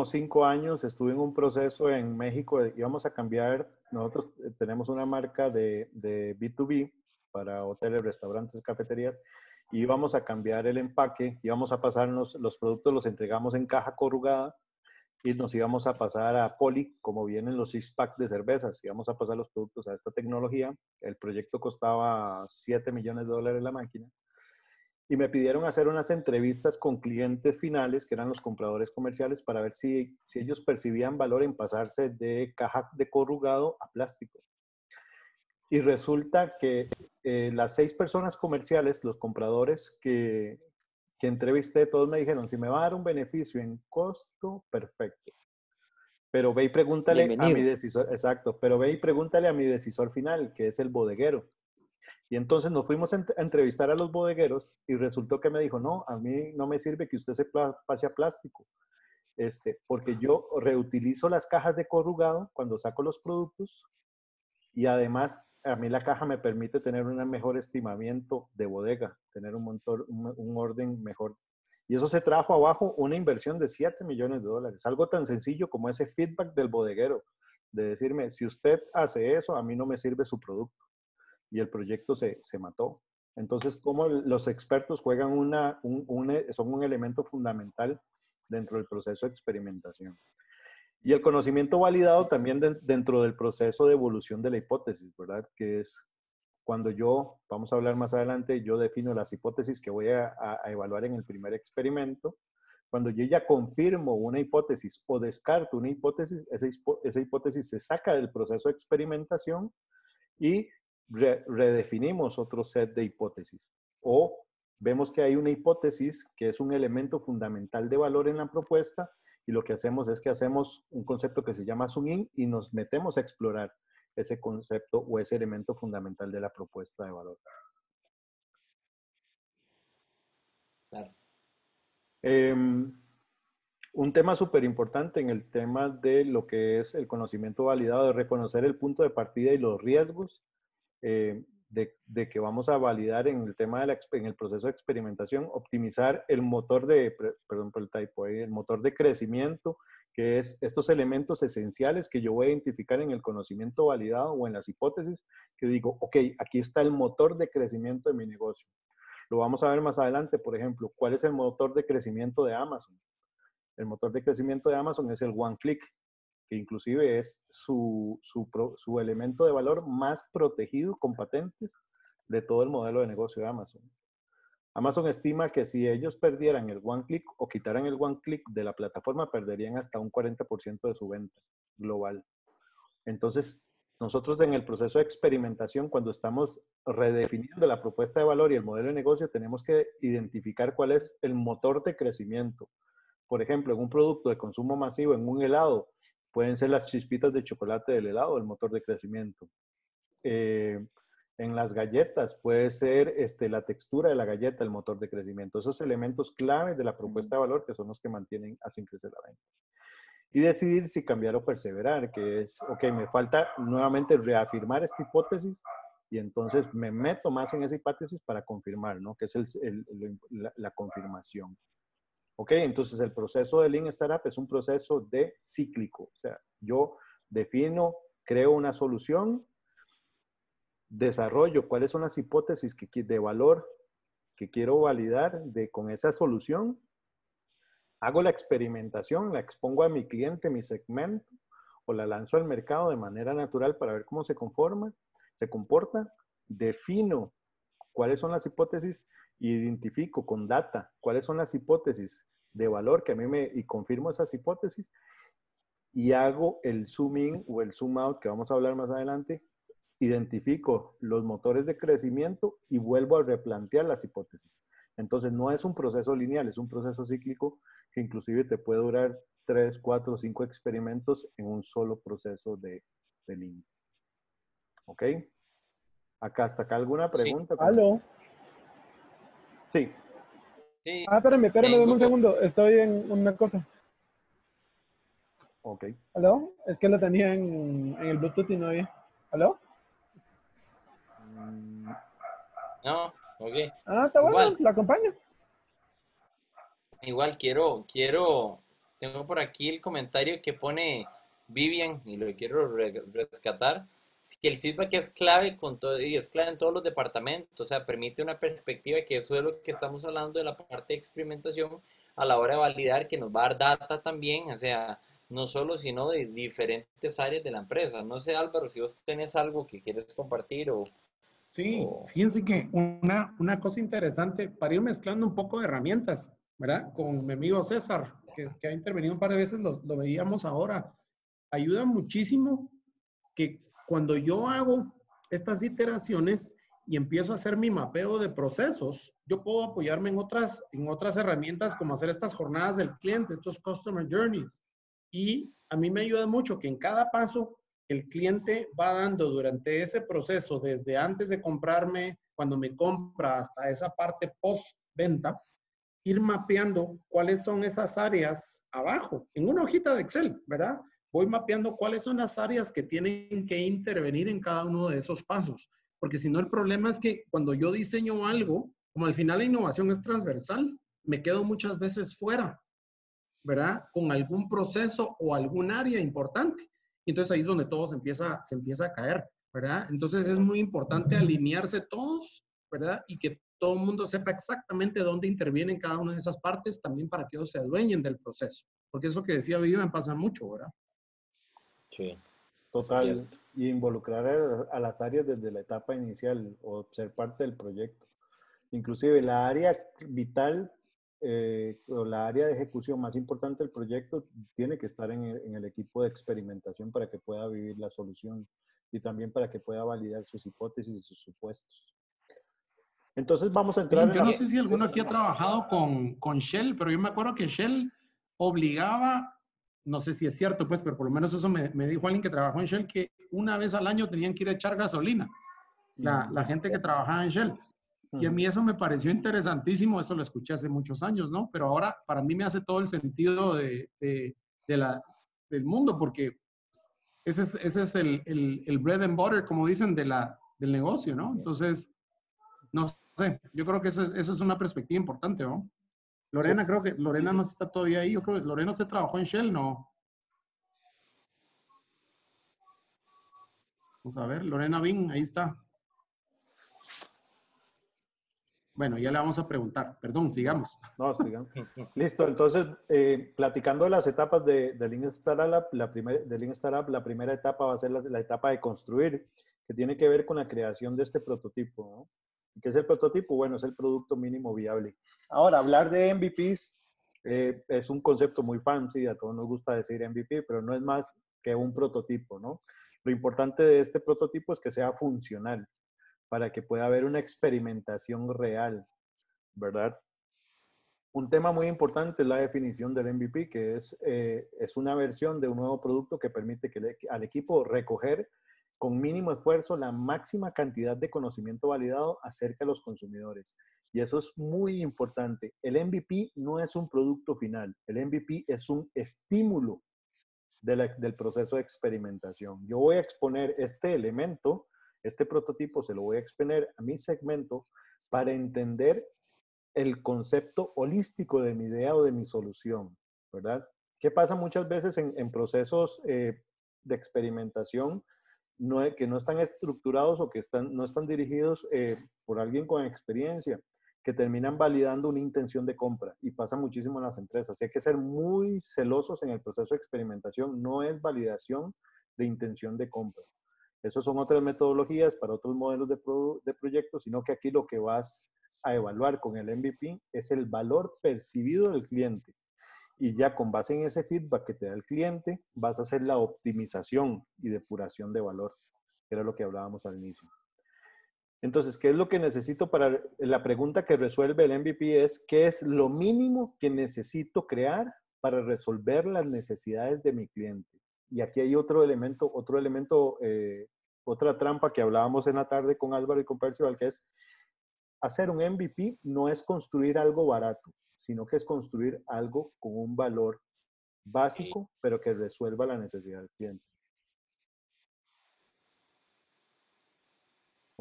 5 años estuve en un proceso en México, íbamos a cambiar, nosotros tenemos una marca de B2B para hoteles, restaurantes, cafeterías, y íbamos a cambiar el empaque, íbamos a pasarnos los productos, los entregamos en caja corrugada y nos íbamos a pasar a Poli, como vienen los six-pack de cervezas, íbamos a pasar los productos a esta tecnología. El proyecto costaba $7 millones la máquina. Y me pidieron hacer unas entrevistas con clientes finales, que eran los compradores comerciales, para ver si ellos percibían valor en pasarse de caja de corrugado a plástico. Y resulta que las 6 personas comerciales, los compradores que entrevisté, todos me dijeron, si me va a dar un beneficio en costo, perfecto. Pero ve y pregúntale a mi Bienvenido. decisor, exacto, pero ve y pregúntale a mi decisor final, que es el bodeguero. Y entonces nos fuimos a entrevistar a los bodegueros y resultó que me dijo, no, a mí no me sirve que usted se pase a plástico, porque yo reutilizo las cajas de corrugado cuando saco los productos y además a mí la caja me permite tener un mejor estimamiento de bodega, tener un orden mejor. Y eso se trajo abajo una inversión de $7 millones. Algo tan sencillo como ese feedback del bodeguero, de decirme, si usted hace eso, a mí no me sirve su producto. Y el proyecto se mató. Entonces, cómo los expertos juegan son un elemento fundamental dentro del proceso de experimentación. Y el conocimiento validado también dentro del proceso de evolución de la hipótesis, ¿verdad? Que es cuando vamos a hablar más adelante, yo defino las hipótesis que voy a evaluar en el primer experimento. Cuando yo ya confirmo una hipótesis o descarto una hipótesis, esa hipótesis se saca del proceso de experimentación y redefinimos otro set de hipótesis. O vemos que hay una hipótesis que es un elemento fundamental de valor en la propuesta y lo que hacemos es que hacemos un concepto que se llama zoom-in y nos metemos a explorar ese concepto o ese elemento fundamental de la propuesta de valor. Claro. Un tema súper importante en el tema de lo que es el conocimiento validado, de reconocer el punto de partida y los riesgos de que vamos a validar en el tema en el proceso de experimentación, optimizar el motor perdón por el typo, el motor de crecimiento, que es estos elementos esenciales que yo voy a identificar en el conocimiento validado o en las hipótesis, que digo, ok, aquí está el motor de crecimiento de mi negocio. Lo vamos a ver más adelante, por ejemplo, ¿cuál es el motor de crecimiento de Amazon? El motor de crecimiento de Amazon es el One Click, que inclusive es su elemento de valor más protegido con patentes de todo el modelo de negocio de Amazon. Amazon estima que si ellos perdieran el One Click o quitaran el One Click de la plataforma, perderían hasta un 40% de su venta global. Entonces, nosotros en el proceso de experimentación, cuando estamos redefiniendo la propuesta de valor y el modelo de negocio, tenemos que identificar cuál es el motor de crecimiento. Por ejemplo, en un producto de consumo masivo, en un helado, pueden ser las chispitas de chocolate del helado el motor de crecimiento. En las galletas puede ser la textura de la galleta el motor de crecimiento. Esos elementos clave de la propuesta de valor que son los que hacen crecer la venta. Y decidir si cambiar o perseverar, que es, ok, me falta nuevamente reafirmar esta hipótesis y entonces me meto más en esa hipótesis para confirmar, ¿no? Que es la confirmación. Ok, entonces el proceso de Lean Startup es un proceso de cíclico. O sea, yo defino, creo una solución, desarrollo cuáles son las hipótesis de valor que quiero validar con esa solución, hago la experimentación, la expongo a mi cliente, mi segmento, o la lanzo al mercado de manera natural para ver cómo se comporta, defino cuáles son las hipótesis y identifico con data cuáles son las hipótesis de valor que a mí y confirmo esas hipótesis y hago el zoom in o el zoom out que vamos a hablar más adelante, identifico los motores de crecimiento y vuelvo a replantear las hipótesis. Entonces no es un proceso lineal, es un proceso cíclico que inclusive te puede durar 3, 4, 5 experimentos en un solo proceso de línea. ¿Ok? ¿Hasta acá alguna Sí, pregunta? ¿Aló? Sí. sí, Espérame, dame tengo, un segundo. Estoy en una cosa. Ok. ¿Aló? Es que lo tenía en el Bluetooth y no había. ¿Aló? no, ok. Ah, está bueno, Igual, lo acompaño. tengo por aquí el comentario que pone Vivian y lo quiero rescatar. Que el feedback es clave con todo y es clave en todos los departamentos, o sea, permite una perspectiva que eso es lo que estamos hablando de la parte de experimentación a la hora de validar, que nos va a dar data también, o sea, no solo, sino de diferentes áreas de la empresa. No sé, Álvaro, si vos tenés algo que quieres compartir Sí, o... fíjense que una cosa interesante para ir mezclando un poco de herramientas, ¿verdad? Con mi amigo César, que ha intervenido un par de veces, lo veíamos ahora. Ayuda muchísimo que cuando yo hago estas iteraciones y empiezo a hacer mi mapeo de procesos, yo puedo apoyarme en otras herramientas como hacer estas jornadas del cliente, estos customer journeys. Y a mí me ayuda mucho que en cada paso el cliente va dando durante ese proceso, desde antes de comprarme, cuando me compra, hasta esa parte post-venta, ir mapeando cuáles son esas áreas abajo, en una hojita de Excel, ¿verdad? Voy mapeando cuáles son las áreas que tienen que intervenir en cada uno de esos pasos. Porque si no, el problema es que cuando yo diseño algo, como al final la innovación es transversal, me quedo muchas veces fuera, ¿verdad? Con algún proceso o algún área importante. Entonces ahí es donde todo se empieza a caer, ¿verdad? Entonces es muy importante alinearse todos, ¿verdad? Y que todo el mundo sepa exactamente dónde intervienen cada una de esas partes también para que ellos se adueñen del proceso. Porque eso que decía Viva me pasa mucho, ¿verdad? Sí, Total, cierto. y involucrar a las áreas desde la etapa inicial o ser parte del proyecto. Inclusive la área vital o la área de ejecución más importante del proyecto tiene que estar en el equipo de experimentación para que pueda vivir la solución y también para que pueda validar sus hipótesis y sus supuestos. Entonces vamos a entrar Sí, en yo no la... sé si alguno aquí ha trabajado con Shell, pero yo me acuerdo que Shell obligaba, no sé si es cierto, pues, pero por lo menos eso me dijo alguien que trabajó en Shell, que una vez al año tenían que ir a echar gasolina, la gente que trabajaba en Shell. Y a mí eso me pareció interesantísimo, eso lo escuché hace muchos años, ¿no? Pero ahora para mí me hace todo el sentido del mundo, porque ese es el bread and butter, como dicen, del negocio, ¿no? Entonces, no sé, yo creo que esa es una perspectiva importante, ¿no? Sí, Lorena, creo que Lorena no está todavía ahí. Yo creo que Lorena usted trabajó en Shell, ¿no? Vamos a ver, Lorena Bin, ahí está. Bueno, ya le vamos a preguntar. Perdón, sigamos. no, sigamos. Listo, entonces, platicando de las etapas de Lean Startup, la primera etapa va a ser la etapa de construir, que tiene que ver con la creación de este prototipo, ¿no? ¿Qué es el prototipo? Bueno, es el producto mínimo viable. Ahora, hablar de MVPs es un concepto muy fancy, a todos nos gusta decir MVP, pero no es más que un prototipo, ¿no? Lo importante de este prototipo es que sea funcional, para que pueda haber una experimentación real, ¿verdad? Un tema muy importante es la definición del MVP, que es una versión de un nuevo producto que permite al equipo recoger con mínimo esfuerzo la máxima cantidad de conocimiento validado acerca de los consumidores. Y eso es muy importante. El MVP no es un producto final. El MVP es un estímulo del proceso de experimentación. Yo voy a exponer este elemento, este prototipo, se lo voy a exponer a mi segmento para entender el concepto holístico de mi idea o de mi solución, ¿verdad? ¿Qué pasa muchas veces en procesos de experimentación que no están estructurados o que no están dirigidos por alguien con experiencia, que terminan validando una intención de compra y pasa muchísimo en las empresas? Hay que ser muy celosos en el proceso de experimentación, no es validación de intención de compra. Esas son otras metodologías para otros modelos de proyectos, sino que aquí lo que vas a evaluar con el MVP es el valor percibido del cliente. Y ya con base en ese feedback que te da el cliente, vas a hacer la optimización y depuración de valor, que era lo que hablábamos al inicio. Entonces, ¿qué es lo que necesito para la pregunta que resuelve el MVP? Es, ¿qué es lo mínimo que necesito crear para resolver las necesidades de mi cliente? Y aquí hay otro elemento, otra trampa que hablábamos en la tarde con Álvaro y con Percival, que es hacer un MVP no es construir algo barato, sino que es construir algo con un valor básico, pero que resuelva la necesidad del cliente.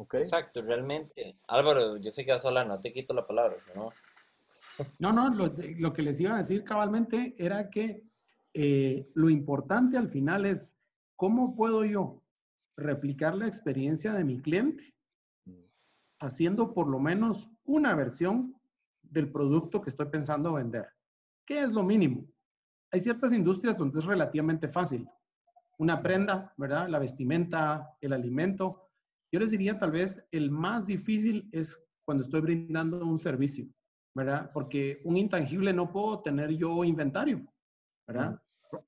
¿Ok? Exacto, realmente. Álvaro, yo sé que vas a hablar, no te quito la palabra, ¿no? No, lo que les iba a decir cabalmente era que lo importante al final es cómo puedo yo replicar la experiencia de mi cliente haciendo por lo menos una versión del producto que estoy pensando vender. ¿Qué es lo mínimo? Hay ciertas industrias donde es relativamente fácil. Una prenda, ¿verdad? La vestimenta, el alimento. Yo les diría tal vez el más difícil es cuando estoy brindando un servicio, ¿verdad? Porque un intangible no puedo tener yo inventario, ¿verdad?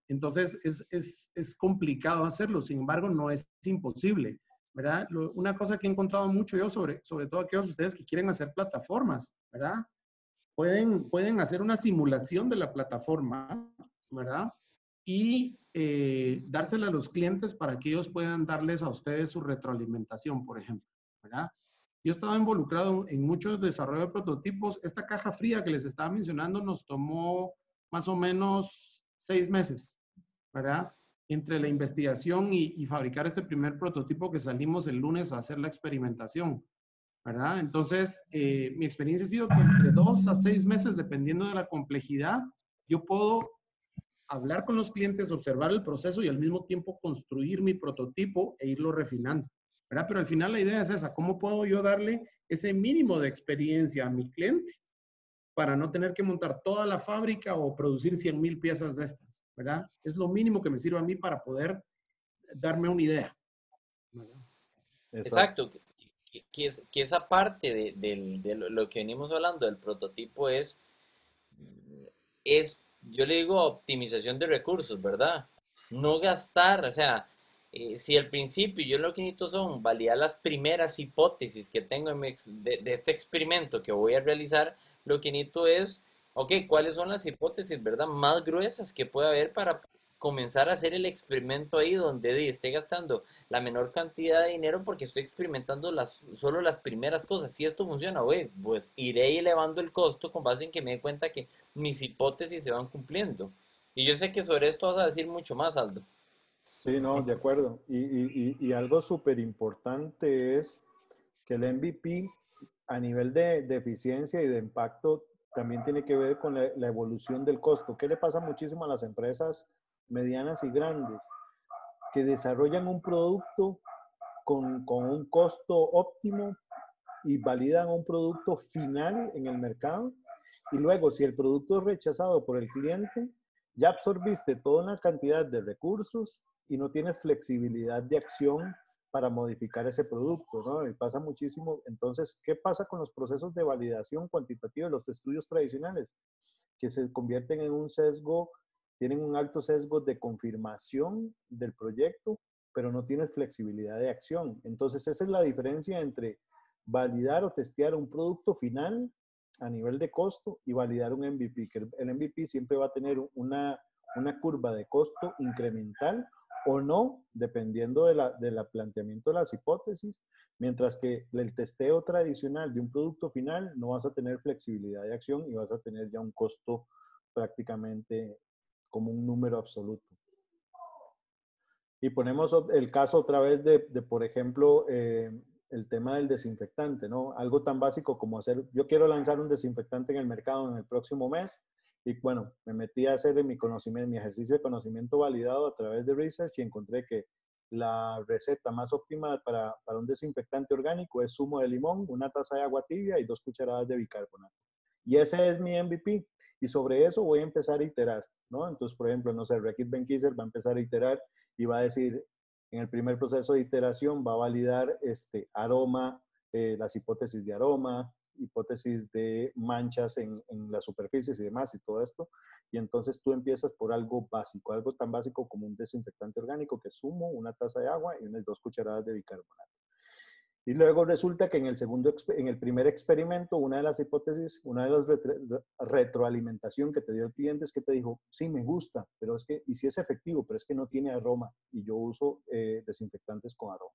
Entonces es complicado hacerlo, sin embargo no es imposible, ¿verdad? Una cosa que he encontrado mucho yo, sobre todo aquellos de ustedes que quieren hacer plataformas, ¿verdad? Pueden hacer una simulación de la plataforma, ¿verdad? Y dársela a los clientes para que ellos puedan darles a ustedes su retroalimentación, por ejemplo, ¿verdad? Yo estaba involucrado en muchos desarrollos de prototipos. Esta caja fría que les estaba mencionando nos tomó más o menos 6 meses, ¿verdad? Entre la investigación y fabricar este primer prototipo que salimos el lunes a hacer la experimentación, ¿verdad? Entonces, mi experiencia ha sido que entre 2 a 6 meses, dependiendo de la complejidad, yo puedo hablar con los clientes, observar el proceso y al mismo tiempo construir mi prototipo e irlo refinando, ¿verdad? Pero al final la idea es esa, ¿cómo puedo yo darle ese mínimo de experiencia a mi cliente para no tener que montar toda la fábrica o producir 100,000 piezas de estas, ¿verdad? Es lo mínimo que me sirve a mí para poder darme una idea, ¿verdad? Exacto. Exacto, que esa parte de lo que venimos hablando del prototipo yo le digo optimización de recursos, ¿verdad? No gastar, o sea, si al principio yo lo que necesito son validar las primeras hipótesis que tengo de este experimento que voy a realizar, lo que necesito es, ok, ¿cuáles son las hipótesis, verdad? Más gruesas que puede haber para comenzar a hacer el experimento ahí donde esté gastando la menor cantidad de dinero porque estoy experimentando solo las primeras cosas. Si esto funciona, güey, pues iré elevando el costo con base en que me dé cuenta que mis hipótesis se van cumpliendo. Y yo sé que sobre esto vas a decir mucho más, Aldo. Sí, no, de acuerdo. Y algo súper importante es que el MVP a nivel de eficiencia y de impacto también tiene que ver con la evolución del costo. ¿Qué le pasa muchísimo a las empresas medianas y grandes? Que desarrollan un producto con un costo óptimo y validan un producto final en el mercado. Y luego, si el producto es rechazado por el cliente, ya absorbiste toda una cantidad de recursos y no tienes flexibilidad de acción para modificar ese producto, ¿no? Y pasa muchísimo. Entonces, ¿qué pasa con los procesos de validación cuantitativa de los estudios tradicionales? Que se convierten en un sesgo, tienen un alto sesgo de confirmación del proyecto, pero no tienes flexibilidad de acción. Entonces, esa es la diferencia entre validar o testear un producto final a nivel de costo y validar un MVP, que el MVP siempre va a tener una curva de costo incremental o no, dependiendo de la planteamiento de las hipótesis, mientras que el testeo tradicional de un producto final no vas a tener flexibilidad de acción y vas a tener ya un costo prácticamente como un número absoluto. Y ponemos el caso otra vez por ejemplo, el tema del desinfectante, ¿no? Algo tan básico como hacer, yo quiero lanzar un desinfectante en el mercado en el próximo mes y bueno, me metí a hacer mi ejercicio de conocimiento validado a través de research y encontré que la receta más óptima para un desinfectante orgánico es zumo de limón, una taza de agua tibia y 2 cucharadas de bicarbonato. Y ese es mi MVP. Y sobre eso voy a empezar a iterar, ¿no? Entonces, por ejemplo, no sé, Rekit Ben Kisser va a empezar a iterar y va a decir, En el primer proceso de iteración va a validar aroma, las hipótesis de aroma, hipótesis de manchas en las superficies y demás y todo esto. Y entonces tú empiezas por algo básico, algo tan básico como un desinfectante orgánico, que es humo, una taza de agua y unas 2 cucharadas de bicarbonato. Y luego resulta que en el primer experimento, una de las hipótesis, una de las retroalimentación que te dio el cliente es que te dijo, sí, me gusta, pero es que, y sí es efectivo, pero es que no tiene aroma y yo uso desinfectantes con aroma.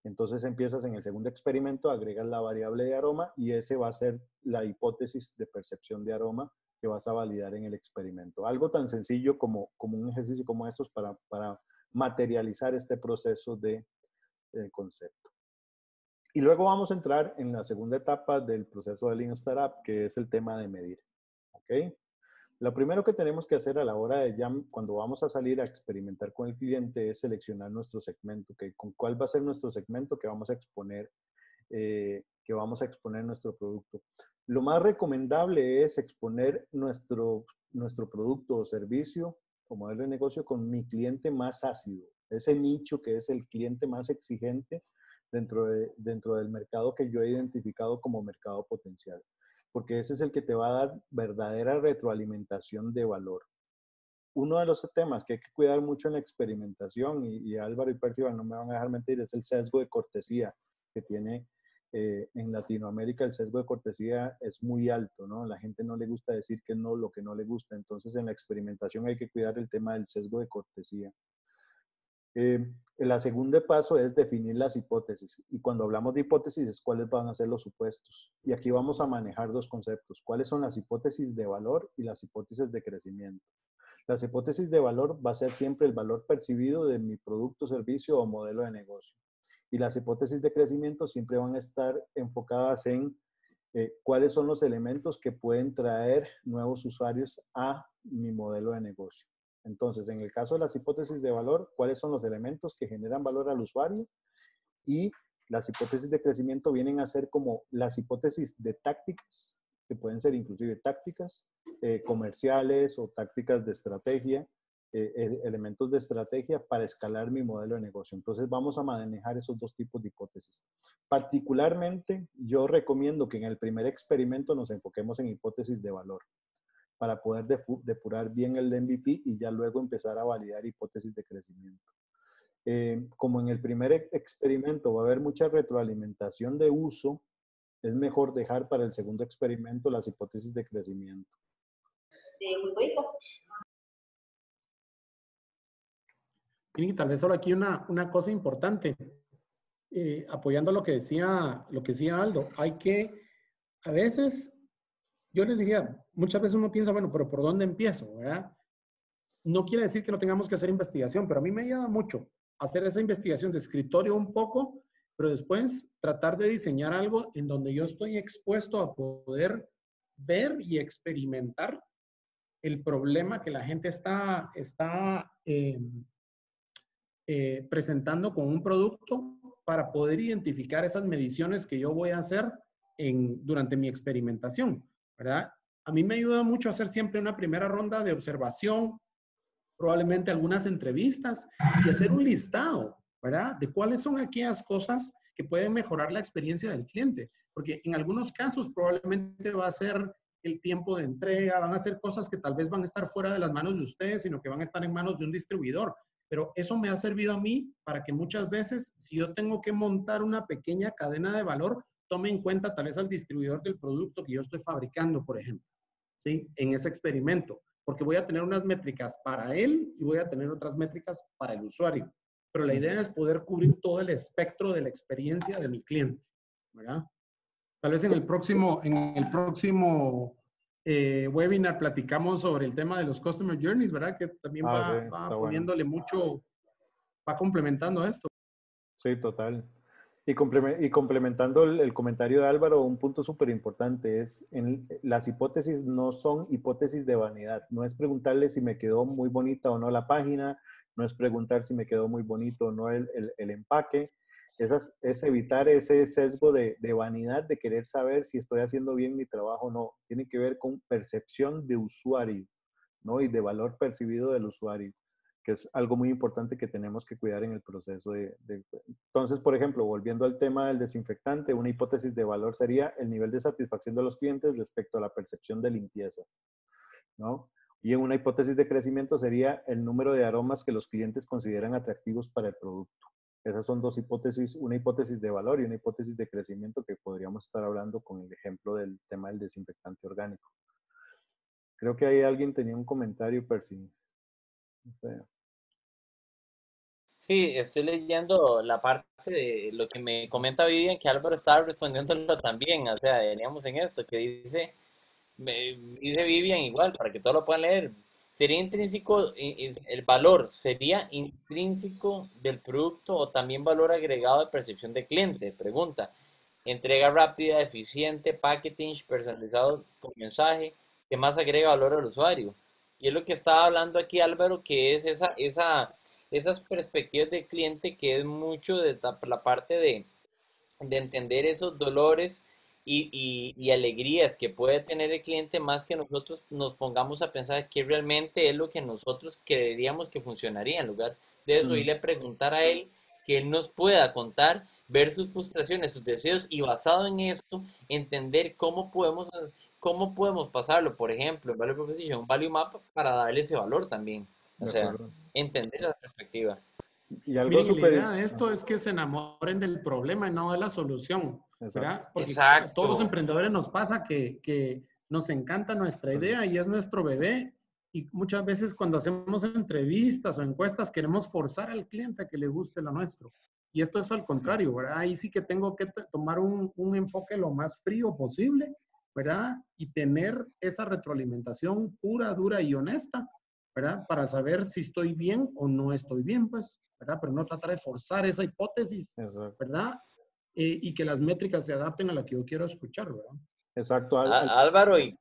Entonces empiezas en el segundo experimento, agregas la variable de aroma y ese va a ser la hipótesis de percepción de aroma que vas a validar en el experimento. Algo tan sencillo como un ejercicio como estos para materializar este proceso de concepto. Y luego vamos a entrar en la segunda etapa del proceso de Lean Startup, que es el tema de medir. ¿Ok? Lo primero que tenemos que hacer a la hora de cuando vamos a salir a experimentar con el cliente es seleccionar nuestro segmento. ¿Okay? ¿Con cuál va a ser nuestro segmento que vamos a exponer, nuestro producto? Lo más recomendable es exponer nuestro producto o servicio o modelo de negocio con mi cliente más ácido, ese nicho que es el cliente más exigente dentro del mercado que yo he identificado como mercado potencial, porque ese es el que te va a dar verdadera retroalimentación de valor. Uno de los temas que hay que cuidar mucho en la experimentación, y Álvaro y Percival no me van a dejar mentir, es el sesgo de cortesía que tiene en Latinoamérica. El sesgo de cortesía es muy alto, ¿no? A la gente no le gusta decir que no lo que no le gusta. Entonces, en la experimentación hay que cuidar el tema del sesgo de cortesía. El segundo paso es definir las hipótesis. Y cuando hablamos de hipótesis es cuáles van a ser los supuestos. Y aquí vamos a manejar 2 conceptos. ¿Cuáles son las hipótesis de valor y las hipótesis de crecimiento? Las hipótesis de valor va a ser siempre el valor percibido de mi producto, servicio o modelo de negocio. Y las hipótesis de crecimiento siempre van a estar enfocadas en cuáles son los elementos que pueden traer nuevos usuarios a mi modelo de negocio. Entonces, en el caso de las hipótesis de valor, ¿cuáles son los elementos que generan valor al usuario? Y las hipótesis de crecimiento vienen a ser como las hipótesis de tácticas, que pueden ser inclusive tácticas comerciales o tácticas de estrategia, elementos de estrategia para escalar mi modelo de negocio. Entonces, vamos a manejar esos 2 tipos de hipótesis. Particularmente, yo recomiendo que en el primer experimento nos enfoquemos en hipótesis de valor, para poder depurar bien el MVP y ya luego empezar a validar hipótesis de crecimiento. Como en el primer experimento va a haber mucha retroalimentación de uso, es mejor dejar para el segundo experimento las hipótesis de crecimiento. Y tal vez solo aquí una cosa importante, apoyando lo que decía Aldo, hay que, a veces, yo les diría, muchas veces uno piensa, bueno, pero ¿por dónde empiezo? ¿Verdad? No quiere decir que no tengamos que hacer investigación, pero a mí me ayuda mucho hacer esa investigación de escritorio un poco, pero después tratar de diseñar algo en donde yo estoy expuesto a poder ver y experimentar el problema que la gente está presentando con un producto para poder identificar esas mediciones que yo voy a hacer durante mi experimentación, ¿verdad? A mí me ayuda mucho hacer siempre una primera ronda de observación, probablemente algunas entrevistas y hacer un listado, ¿verdad? De cuáles son aquellas cosas que pueden mejorar la experiencia del cliente. Porque en algunos casos probablemente va a ser el tiempo de entrega, van a ser cosas que tal vez van a estar fuera de las manos de ustedes, sino que van a estar en manos de un distribuidor. Pero eso me ha servido a mí para que muchas veces, si yo tengo que montar una pequeña cadena de valor, tome en cuenta tal vez al distribuidor del producto que yo estoy fabricando, por ejemplo, ¿sí? En ese experimento, porque voy a tener unas métricas para él y voy a tener otras métricas para el usuario. Pero la idea es poder cubrir todo el espectro de la experiencia de mi cliente, ¿verdad? Tal vez en el próximo webinar platicamos sobre el tema de los Customer Journeys, ¿verdad? Que también va poniéndole mucho, va complementando esto. Sí, total. Y complementando el comentario de Álvaro, un punto súper importante es, las hipótesis no son hipótesis de vanidad. No es preguntarle si me quedó muy bonita o no la página, no es preguntar si me quedó muy bonito o no el empaque. Es evitar ese sesgo de vanidad, de querer saber si estoy haciendo bien mi trabajo o no. Tiene que ver con percepción de usuario, ¿no? Y de valor percibido del usuario. que es algo muy importante que tenemos que cuidar en el proceso Entonces, por ejemplo, volviendo al tema del desinfectante, una hipótesis de valor sería el nivel de satisfacción de los clientes respecto a la percepción de limpieza, ¿no? Y en una hipótesis de crecimiento sería el número de aromas que los clientes consideran atractivos para el producto. Esas son dos hipótesis, una hipótesis de valor y una hipótesis de crecimiento que podríamos estar hablando con el ejemplo del tema del desinfectante orgánico. Creo que ahí alguien tenía un comentario, Percy. No sé. Sí, estoy leyendo la parte de lo que me comenta Vivian, que Álvaro estaba respondiéndolo también, o sea, veníamos en esto, que dice Vivian igual, para que todos lo puedan leer, sería intrínseco, el valor sería intrínseco del producto o también valor agregado de percepción de cliente. Pregunta, entrega rápida, eficiente, packaging personalizado con mensaje, ¿qué más agrega valor al usuario? Y es lo que estaba hablando aquí Álvaro, que es esas perspectivas del cliente, que es mucho de la parte de entender esos dolores y alegrías que puede tener el cliente, más que nosotros nos pongamos a pensar qué realmente es lo que nosotros creeríamos que funcionaría. En lugar de eso, irle a preguntar a él, que él nos pueda contar, ver sus frustraciones, sus deseos, y basado en esto, entender cómo podemos pasarlo, por ejemplo, en Value Proposition, un Value Map, para darle ese valor también. O De sea, acuerdo. entender la perspectiva. Y algo Miren, y la idea súper... de esto es que se enamoren del problema y no de la solución, Exacto. ¿verdad? Porque a todos los Exacto. emprendedores nos pasa que nos encanta nuestra idea y es nuestro bebé. Y muchas veces cuando hacemos entrevistas o encuestas queremos forzar al cliente a que le guste lo nuestro. Y esto es al contrario, ¿verdad? Ahí sí que tengo que tomar un enfoque lo más frío posible, ¿verdad? Y tener esa retroalimentación pura, dura y honesta, ¿verdad? Para saber si estoy bien o no estoy bien, pues, ¿verdad? Pero no tratar de forzar esa hipótesis, Exacto. ¿verdad? Y que las métricas se adapten a lo que yo quiero escuchar, ¿verdad? Exacto. Álvaro, y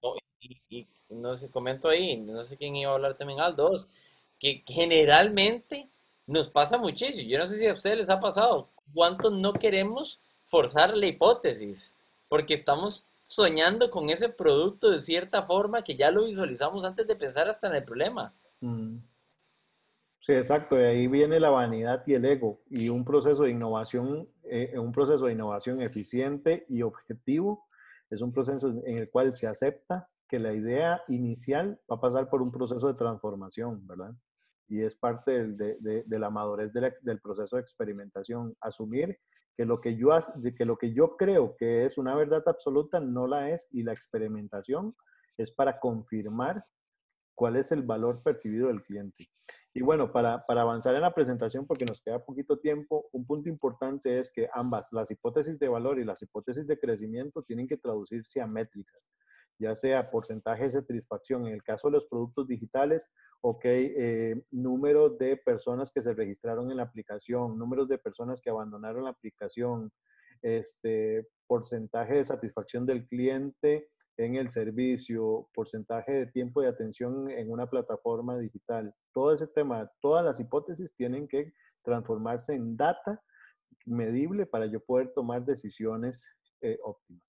no sé, comento ahí, no sé quién iba a hablar también, Aldo, que generalmente nos pasa muchísimo. Yo no sé si a ustedes les ha pasado, cuántos no queremos forzar la hipótesis, porque estamos soñando con ese producto de cierta forma que ya lo visualizamos antes de pensar hasta en el problema. Mm. Sí, exacto. De ahí viene la vanidad y el ego. Y un proceso de innovación eficiente y objetivo es un proceso en el cual se acepta que la idea inicial va a pasar por un proceso de transformación, ¿verdad? Y es parte de la madurez del proceso de experimentación. Asumir que que lo que yo creo que es una verdad absoluta no la es, y la experimentación es para confirmar cuál es el valor percibido del cliente. Y bueno, para avanzar en la presentación, porque nos queda poquito tiempo, un punto importante es que ambas, las hipótesis de valor y las hipótesis de crecimiento, tienen que traducirse a métricas, ya sea porcentaje de satisfacción. En el caso de los productos digitales, ok, número de personas que se registraron en la aplicación, números de personas que abandonaron la aplicación, porcentaje de satisfacción del cliente en el servicio, porcentaje de tiempo de atención en una plataforma digital. Todo ese tema, todas las hipótesis tienen que transformarse en data medible para yo poder tomar decisiones óptimas.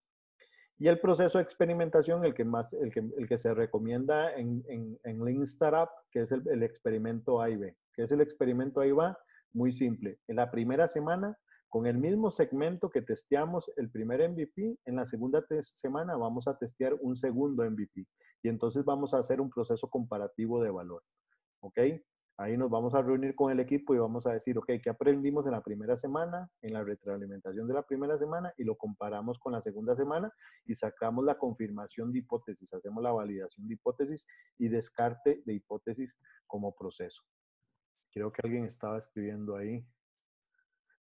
Y el proceso de experimentación, el que se recomienda en Lean Startup, que es el experimento A y B. ¿Qué es el experimento A y B? Muy simple. En la primera semana, con el mismo segmento que testeamos el primer MVP, en la segunda semana vamos a testear un segundo MVP. Y entonces vamos a hacer un proceso comparativo de valor. ¿Ok? Ahí nos vamos a reunir con el equipo y vamos a decir, ok, ¿qué aprendimos en la primera semana, en la retroalimentación de la primera semana? Y lo comparamos con la segunda semana y sacamos la confirmación de hipótesis, hacemos la validación de hipótesis y descarte de hipótesis como proceso. Creo que alguien estaba escribiendo ahí.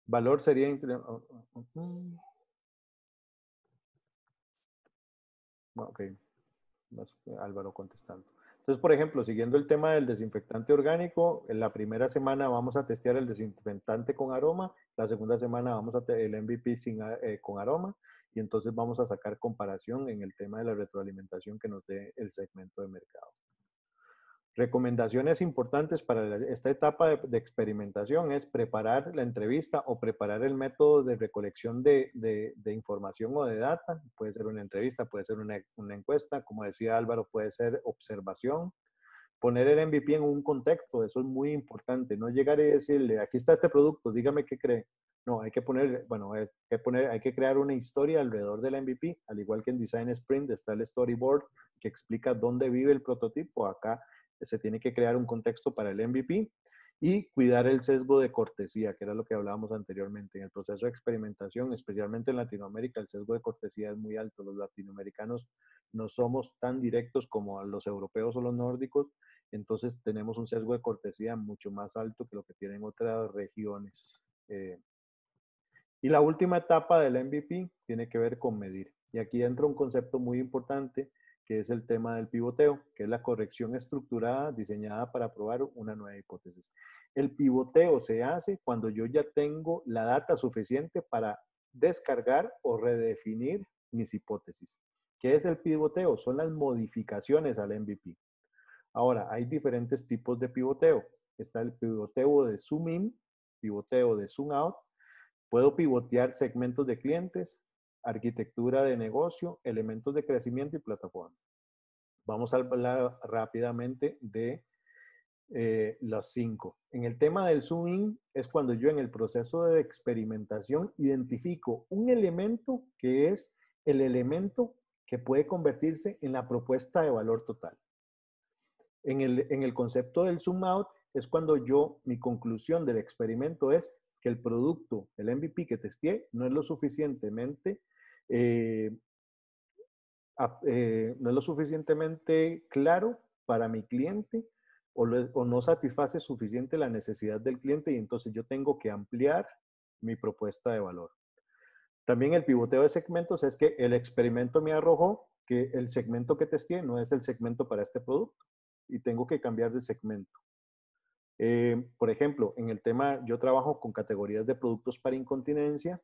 Valor sería... Ok, Álvaro contestando. Entonces, por ejemplo, siguiendo el tema del desinfectante orgánico, en la primera semana vamos a testear el desinfectante con aroma, la segunda semana vamos a el MVP con aroma, y entonces vamos a sacar comparación en el tema de la retroalimentación que nos dé el segmento de mercado. Recomendaciones importantes para esta etapa de experimentación es preparar la entrevista o preparar el método de recolección de información o de data. Puede ser una entrevista, puede ser una encuesta, como decía Álvaro, puede ser observación. Poner el MVP en un contexto, eso es muy importante. No llegar y decirle, aquí está este producto, dígame qué cree. No, hay que poner, bueno, hay que crear una historia alrededor del MVP, al igual que en Design Sprint está el storyboard que explica dónde vive el prototipo. Acá se tiene que crear un contexto para el MVP y cuidar el sesgo de cortesía, que era lo que hablábamos anteriormente. En el proceso de experimentación, especialmente en Latinoamérica, el sesgo de cortesía es muy alto. Los latinoamericanos no somos tan directos como los europeos o los nórdicos, entonces tenemos un sesgo de cortesía mucho más alto que lo que tienen otras regiones. Y la última etapa del MVP tiene que ver con medir. Y aquí entra un concepto muy importante, que es el tema del pivoteo, que es la corrección estructurada diseñada para probar una nueva hipótesis. El pivoteo se hace cuando yo ya tengo la data suficiente para descargar o redefinir mis hipótesis. ¿Qué es el pivoteo? Son las modificaciones al MVP. Ahora, hay diferentes tipos de pivoteo. Está el pivoteo de zoom in, pivoteo de zoom out. Puedo pivotear segmentos de clientes, arquitectura de negocio, elementos de crecimiento y plataforma. Vamos a hablar rápidamente de los 5. En el tema del zoom in es cuando yo en el proceso de experimentación identifico un elemento que es el elemento que puede convertirse en la propuesta de valor total. En el concepto del zoom out es cuando mi conclusión del experimento es que el producto, el MVP que testé, no es lo suficientemente, claro para mi cliente o no satisface suficiente la necesidad del cliente y entonces yo tengo que ampliar mi propuesta de valor. También el pivoteo de segmentos es que el experimento me arrojó que el segmento que testé no es el segmento para este producto y tengo que cambiar de segmento. Por ejemplo, en el tema, yo trabajo con categorías de productos para incontinencia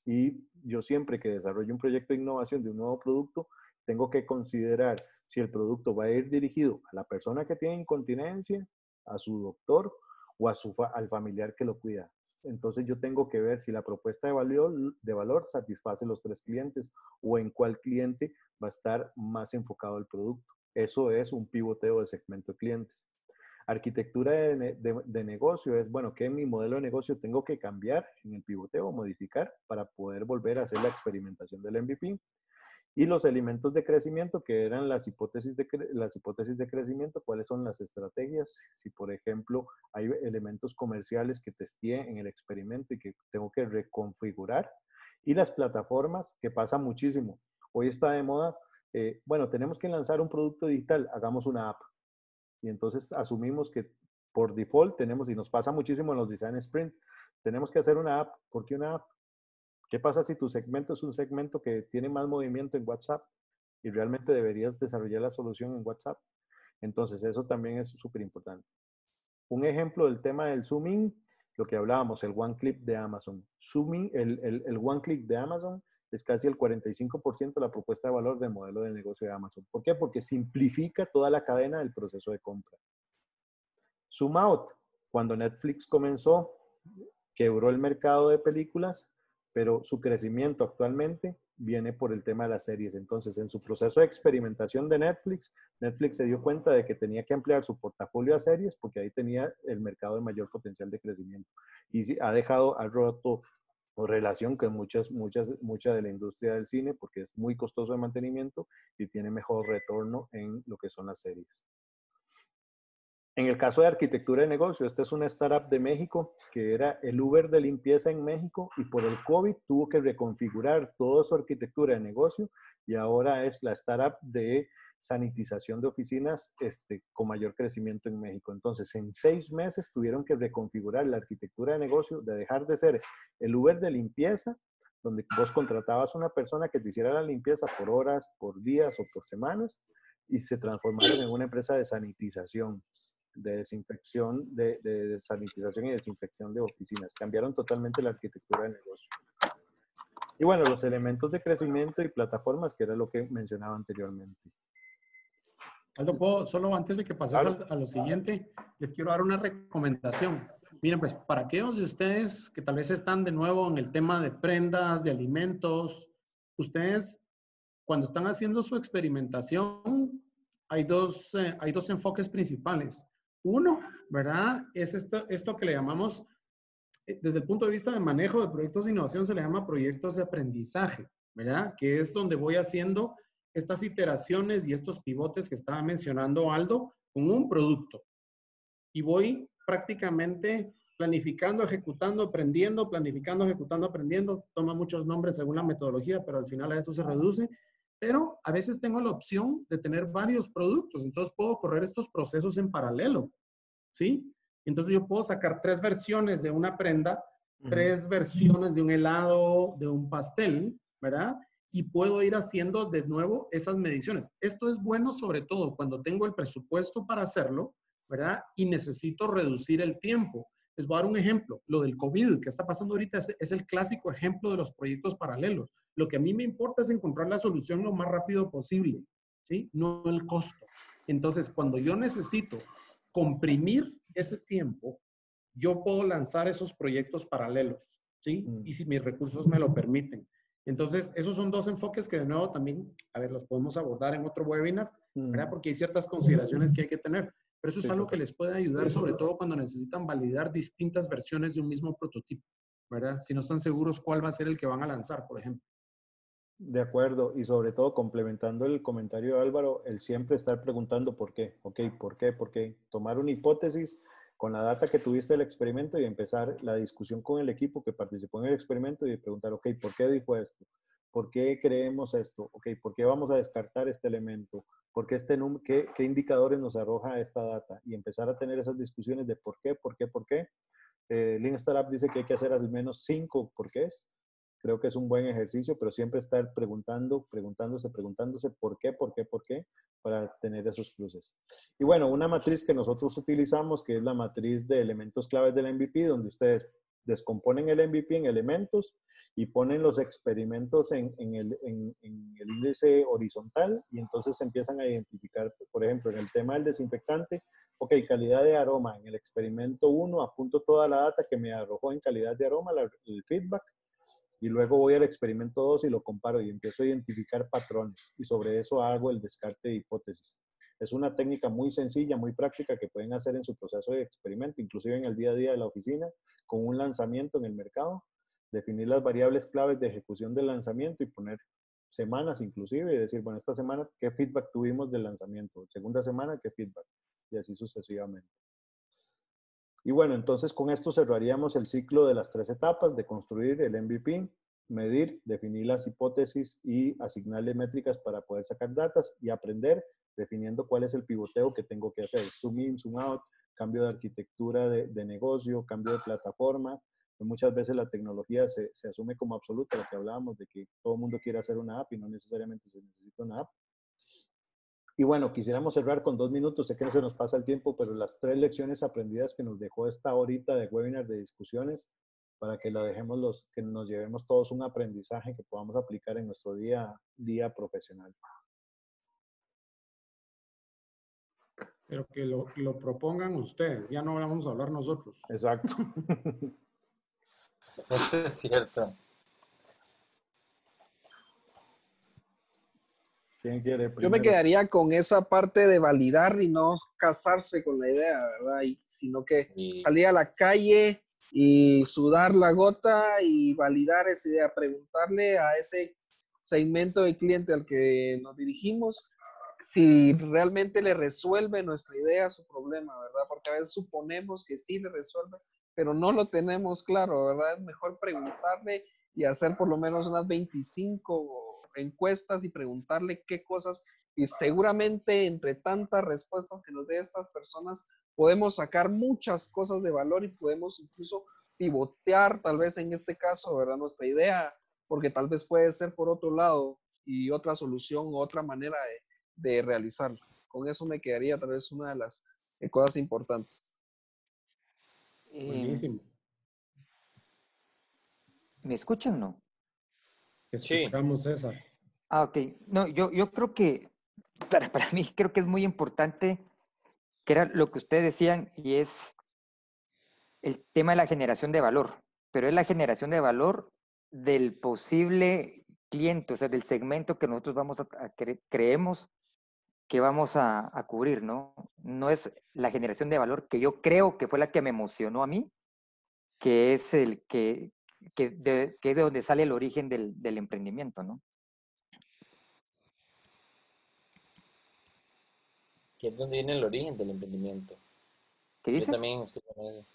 y yo siempre que desarrollo un proyecto de innovación de un nuevo producto, tengo que considerar si el producto va a ir dirigido a la persona que tiene incontinencia, a su doctor o al familiar que lo cuida. Entonces yo tengo que ver si la propuesta de valor satisface los 3 clientes o en cuál cliente va a estar más enfocado el producto. Eso es un pivoteo de segmento de clientes. Arquitectura de negocio es, bueno, que en mi modelo de negocio tengo que cambiar en el pivoteo o modificar para poder volver a hacer la experimentación del MVP. Y los elementos de crecimiento, que eran las hipótesis de crecimiento, cuáles son las estrategias. Si, por ejemplo, hay elementos comerciales que testé en el experimento y que tengo que reconfigurar. Y las plataformas, que pasa muchísimo. Hoy está de moda, bueno, tenemos que lanzar un producto digital, hagamos una app. Y entonces asumimos que por default tenemos, y nos pasa muchísimo en los design sprint, tenemos que hacer una app. ¿Por qué una app? ¿Qué pasa si tu segmento es un segmento que tiene más movimiento en WhatsApp y realmente deberías desarrollar la solución en WhatsApp? Entonces eso también es súper importante. Un ejemplo del tema del zoom in, lo que hablábamos, el one click de Amazon. Zoom in, el one click de Amazon es casi el 45% de la propuesta de valor del modelo de negocio de Amazon. ¿Por qué? Porque simplifica toda la cadena del proceso de compra. Zoom out, cuando Netflix comenzó, quebró el mercado de películas, pero su crecimiento actualmente viene por el tema de las series. Entonces, en su proceso de experimentación de Netflix, Netflix se dio cuenta de que tenía que ampliar su portafolio a series porque ahí tenía el mercado de mayor potencial de crecimiento. Y ha roto relación con mucha de la industria del cine porque es muy costoso de mantenimiento y tiene mejor retorno en lo que son las series. En el caso de arquitectura de negocio, esta es una startup de México que era el Uber de limpieza en México y por el COVID tuvo que reconfigurar toda su arquitectura de negocio y ahora es la startup de sanitización de oficinas con mayor crecimiento en México. Entonces, en 6 meses tuvieron que reconfigurar la arquitectura de negocio de dejar de ser el Uber de limpieza, donde vos contratabas a una persona que te hiciera la limpieza por horas, por días o por semanas y se transformaron en una empresa de sanitización, de desinfección, de sanitización y desinfección de oficinas. Cambiaron totalmente la arquitectura del negocio. Y bueno, los elementos de crecimiento y plataformas, que era lo que mencionaba anteriormente. Aldo, solo antes de que pases Claro. a lo siguiente, les quiero dar una recomendación. Miren, pues para aquellos de ustedes que tal vez están de nuevo en el tema de prendas, de alimentos, ustedes cuando están haciendo su experimentación, hay dos enfoques principales. Uno, ¿verdad? Es esto que le llamamos, desde el punto de vista de manejo de proyectos de innovación, se le llama proyectos de aprendizaje, ¿verdad? Que es donde voy haciendo estas iteraciones y estos pivotes que estaba mencionando Aldo con un producto. Y voy prácticamente planificando, ejecutando, aprendiendo, planificando, ejecutando, aprendiendo. Toma muchos nombres según la metodología, pero al final a eso se reduce. Pero a veces tengo la opción de tener varios productos, entonces puedo correr estos procesos en paralelo, ¿sí? Entonces yo puedo sacar 3 versiones de una prenda, 3 versiones de un helado, de un pastel, ¿verdad? Y puedo ir haciendo de nuevo esas mediciones. Esto es bueno sobre todo cuando tengo el presupuesto para hacerlo, ¿verdad? Y necesito reducir el tiempo. Les voy a dar un ejemplo. Lo del COVID que está pasando ahorita es el clásico ejemplo de los proyectos paralelos. Lo que a mí me importa es encontrar la solución lo más rápido posible, ¿sí? No el costo. Entonces, cuando yo necesito comprimir ese tiempo, yo puedo lanzar esos proyectos paralelos, ¿sí? Y si mis recursos me lo permiten. Entonces, esos son 2 enfoques que de nuevo también, a ver, los podemos abordar en otro webinar, ¿verdad? Porque hay ciertas consideraciones que hay que tener. Pero eso es algo que les puede ayudar, sobre todo cuando necesitan validar distintas versiones de un mismo prototipo, ¿verdad? Si no están seguros cuál va a ser el que van a lanzar, por ejemplo. De acuerdo, y sobre todo complementando el comentario de Álvaro, el siempre estar preguntando por qué, ok, por qué, por qué. Tomar una hipótesis con la data que tuviste del experimento y empezar la discusión con el equipo que participó en el experimento y preguntar, ok, ¿por qué dijo esto? ¿Por qué creemos esto? Ok, ¿por qué vamos a descartar este elemento? ¿Por qué qué indicadores nos arroja esta data? Y empezar a tener esas discusiones de por qué, por qué, por qué. Lean Startup dice que hay que hacer al menos 5 porqués. Creo que es un buen ejercicio, pero siempre estar preguntándose por qué, para tener esos cruces. Y bueno, una matriz que nosotros utilizamos, que es la matriz de elementos claves del MVP, donde ustedes descomponen el MVP en elementos y ponen los experimentos en el índice horizontal y entonces empiezan a identificar, por ejemplo, en el tema del desinfectante, ok, calidad de aroma. En el experimento 1 apunto toda la data que me arrojó en calidad de aroma, el feedback, y luego voy al experimento 2 y lo comparo y empiezo a identificar patrones y sobre eso hago el descarte de hipótesis. Es una técnica muy sencilla, muy práctica que pueden hacer en su proceso de experimento, inclusive en el día a día de la oficina, con un lanzamiento en el mercado, definir las variables claves de ejecución del lanzamiento y poner semanas inclusive y decir, bueno, esta semana, ¿qué feedback tuvimos del lanzamiento? Segunda semana, ¿qué feedback? Y así sucesivamente. Y bueno, entonces con esto cerraríamos el ciclo de las 3 etapas de construir el MVP, medir, definir las hipótesis y asignarle métricas para poder sacar datos y aprender definiendo cuál es el pivoteo que tengo que hacer. Zoom in, zoom out, cambio de arquitectura de negocio, cambio de plataforma. Muchas veces la tecnología se asume como absoluta, lo que hablábamos de que todo el mundo quiere hacer una app y no necesariamente se necesita una app. Y bueno, quisiéramos cerrar con 2 minutos, sé que no se nos pasa el tiempo, pero las 3 lecciones aprendidas que nos dejó esta horita de webinar de discusiones, para que que nos llevemos todos un aprendizaje que podamos aplicar en nuestro día profesional. Pero que lo propongan ustedes, ya no vamos a hablar nosotros. Exacto. Eso es cierto. ¿Quién quiere Yo me primero? quedaría con esa parte de validar y no casarse con la idea, ¿verdad? Sino que salir a la calle y sudar la gota y validar esa idea, preguntarle a ese segmento de cliente al que nos dirigimos si realmente le resuelve nuestra idea su problema, ¿verdad? Porque a veces suponemos que sí le resuelve, pero no lo tenemos claro, ¿verdad? Es mejor preguntarle y hacer por lo menos unas 25 encuestas y preguntarle qué cosas, y seguramente entre tantas respuestas que nos dé estas personas podemos sacar muchas cosas de valor y podemos incluso pivotear tal vez en este caso, ¿verdad? Nuestra idea, porque tal vez puede ser por otro lado y otra solución o otra manera de realizarlo. Con eso me quedaría tal vez una de las cosas importantes. Buenísimo. ¿Me escuchan o no? Escuchamos esa. Ah, ok. No, yo creo que, para mí creo que es muy importante, que era lo que ustedes decían, y es el tema de la generación de valor, pero es la generación de valor del posible cliente, o sea, del segmento que nosotros vamos creemos que vamos a cubrir, ¿no? No es la generación de valor que yo creo que fue la que me emocionó a mí, que es el que es de donde sale el origen del emprendimiento, ¿no? Que es donde viene el origen del emprendimiento. ¿Qué Yo dices? también estoy con eso.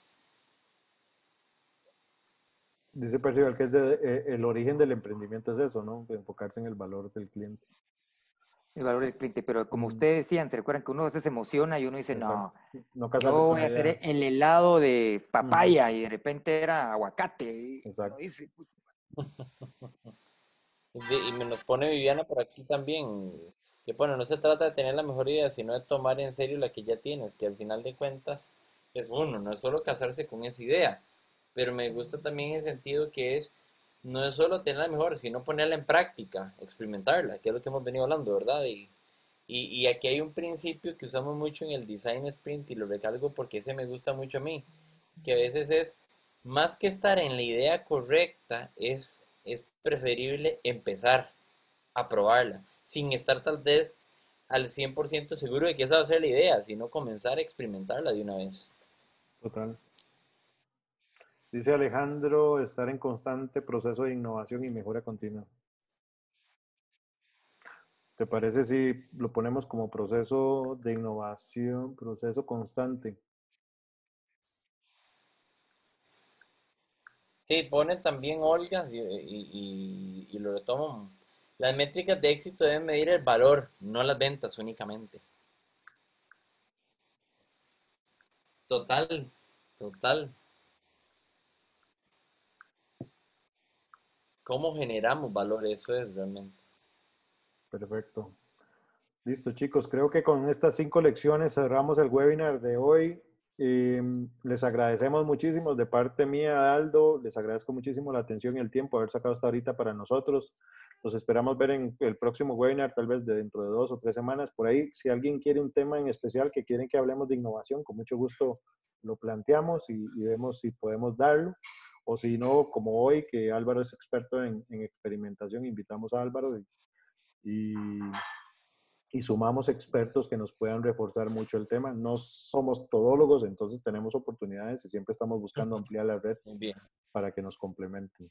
Dice Percival que el origen del emprendimiento es eso, ¿no? Enfocarse en el valor del cliente. El valor del cliente, pero como Mm, ustedes decían, se recuerdan que uno a veces se emociona y uno dice, no, exacto. No yo casarse con voy la a hacer idea. el helado de Ujú, papaya y de repente era aguacate. Y uno exacto. dice, Y me nos pone Viviana por aquí también, que bueno, no se trata de tener la mejor idea, sino de tomar en serio la que ya tienes, que al final de cuentas es uno, no es solo casarse con esa idea, pero me gusta también en el sentido que es, no es solo tenerla mejor, sino ponerla en práctica, experimentarla, que es lo que hemos venido hablando, ¿verdad? Y aquí hay un principio que usamos mucho en el design sprint y lo recalco porque ese me gusta mucho a mí, que a veces es más que estar en la idea correcta, es preferible empezar a probarla, sin estar tal vez al 100% seguro de que esa va a ser la idea, sino comenzar a experimentarla de una vez. Total. Dice Alejandro, estar en constante proceso de innovación y mejora continua. ¿Te parece si lo ponemos como proceso de innovación, proceso constante? Sí, pone también Olga y lo retomo. Las métricas de éxito deben medir el valor, no las ventas únicamente. Total, total. ¿Cómo generamos valor? Eso es realmente. Perfecto. Listo, chicos. Creo que con estas 5 lecciones cerramos el webinar de hoy. Les agradecemos muchísimo de parte mía, Aldo. Les agradezco muchísimo la atención y el tiempo de haber sacado hasta ahorita para nosotros. Los esperamos ver en el próximo webinar, tal vez de dentro de 2 o 3 semanas. Por ahí, si alguien quiere un tema en especial que quieren que hablemos de innovación, con mucho gusto lo planteamos y vemos si podemos darlo. O si no, como hoy, que Álvaro es experto en experimentación, invitamos a Álvaro y y sumamos expertos que nos puedan reforzar mucho el tema. No somos todólogos, entonces tenemos oportunidades y siempre estamos buscando ampliar la red Muy bien. para que nos complementen.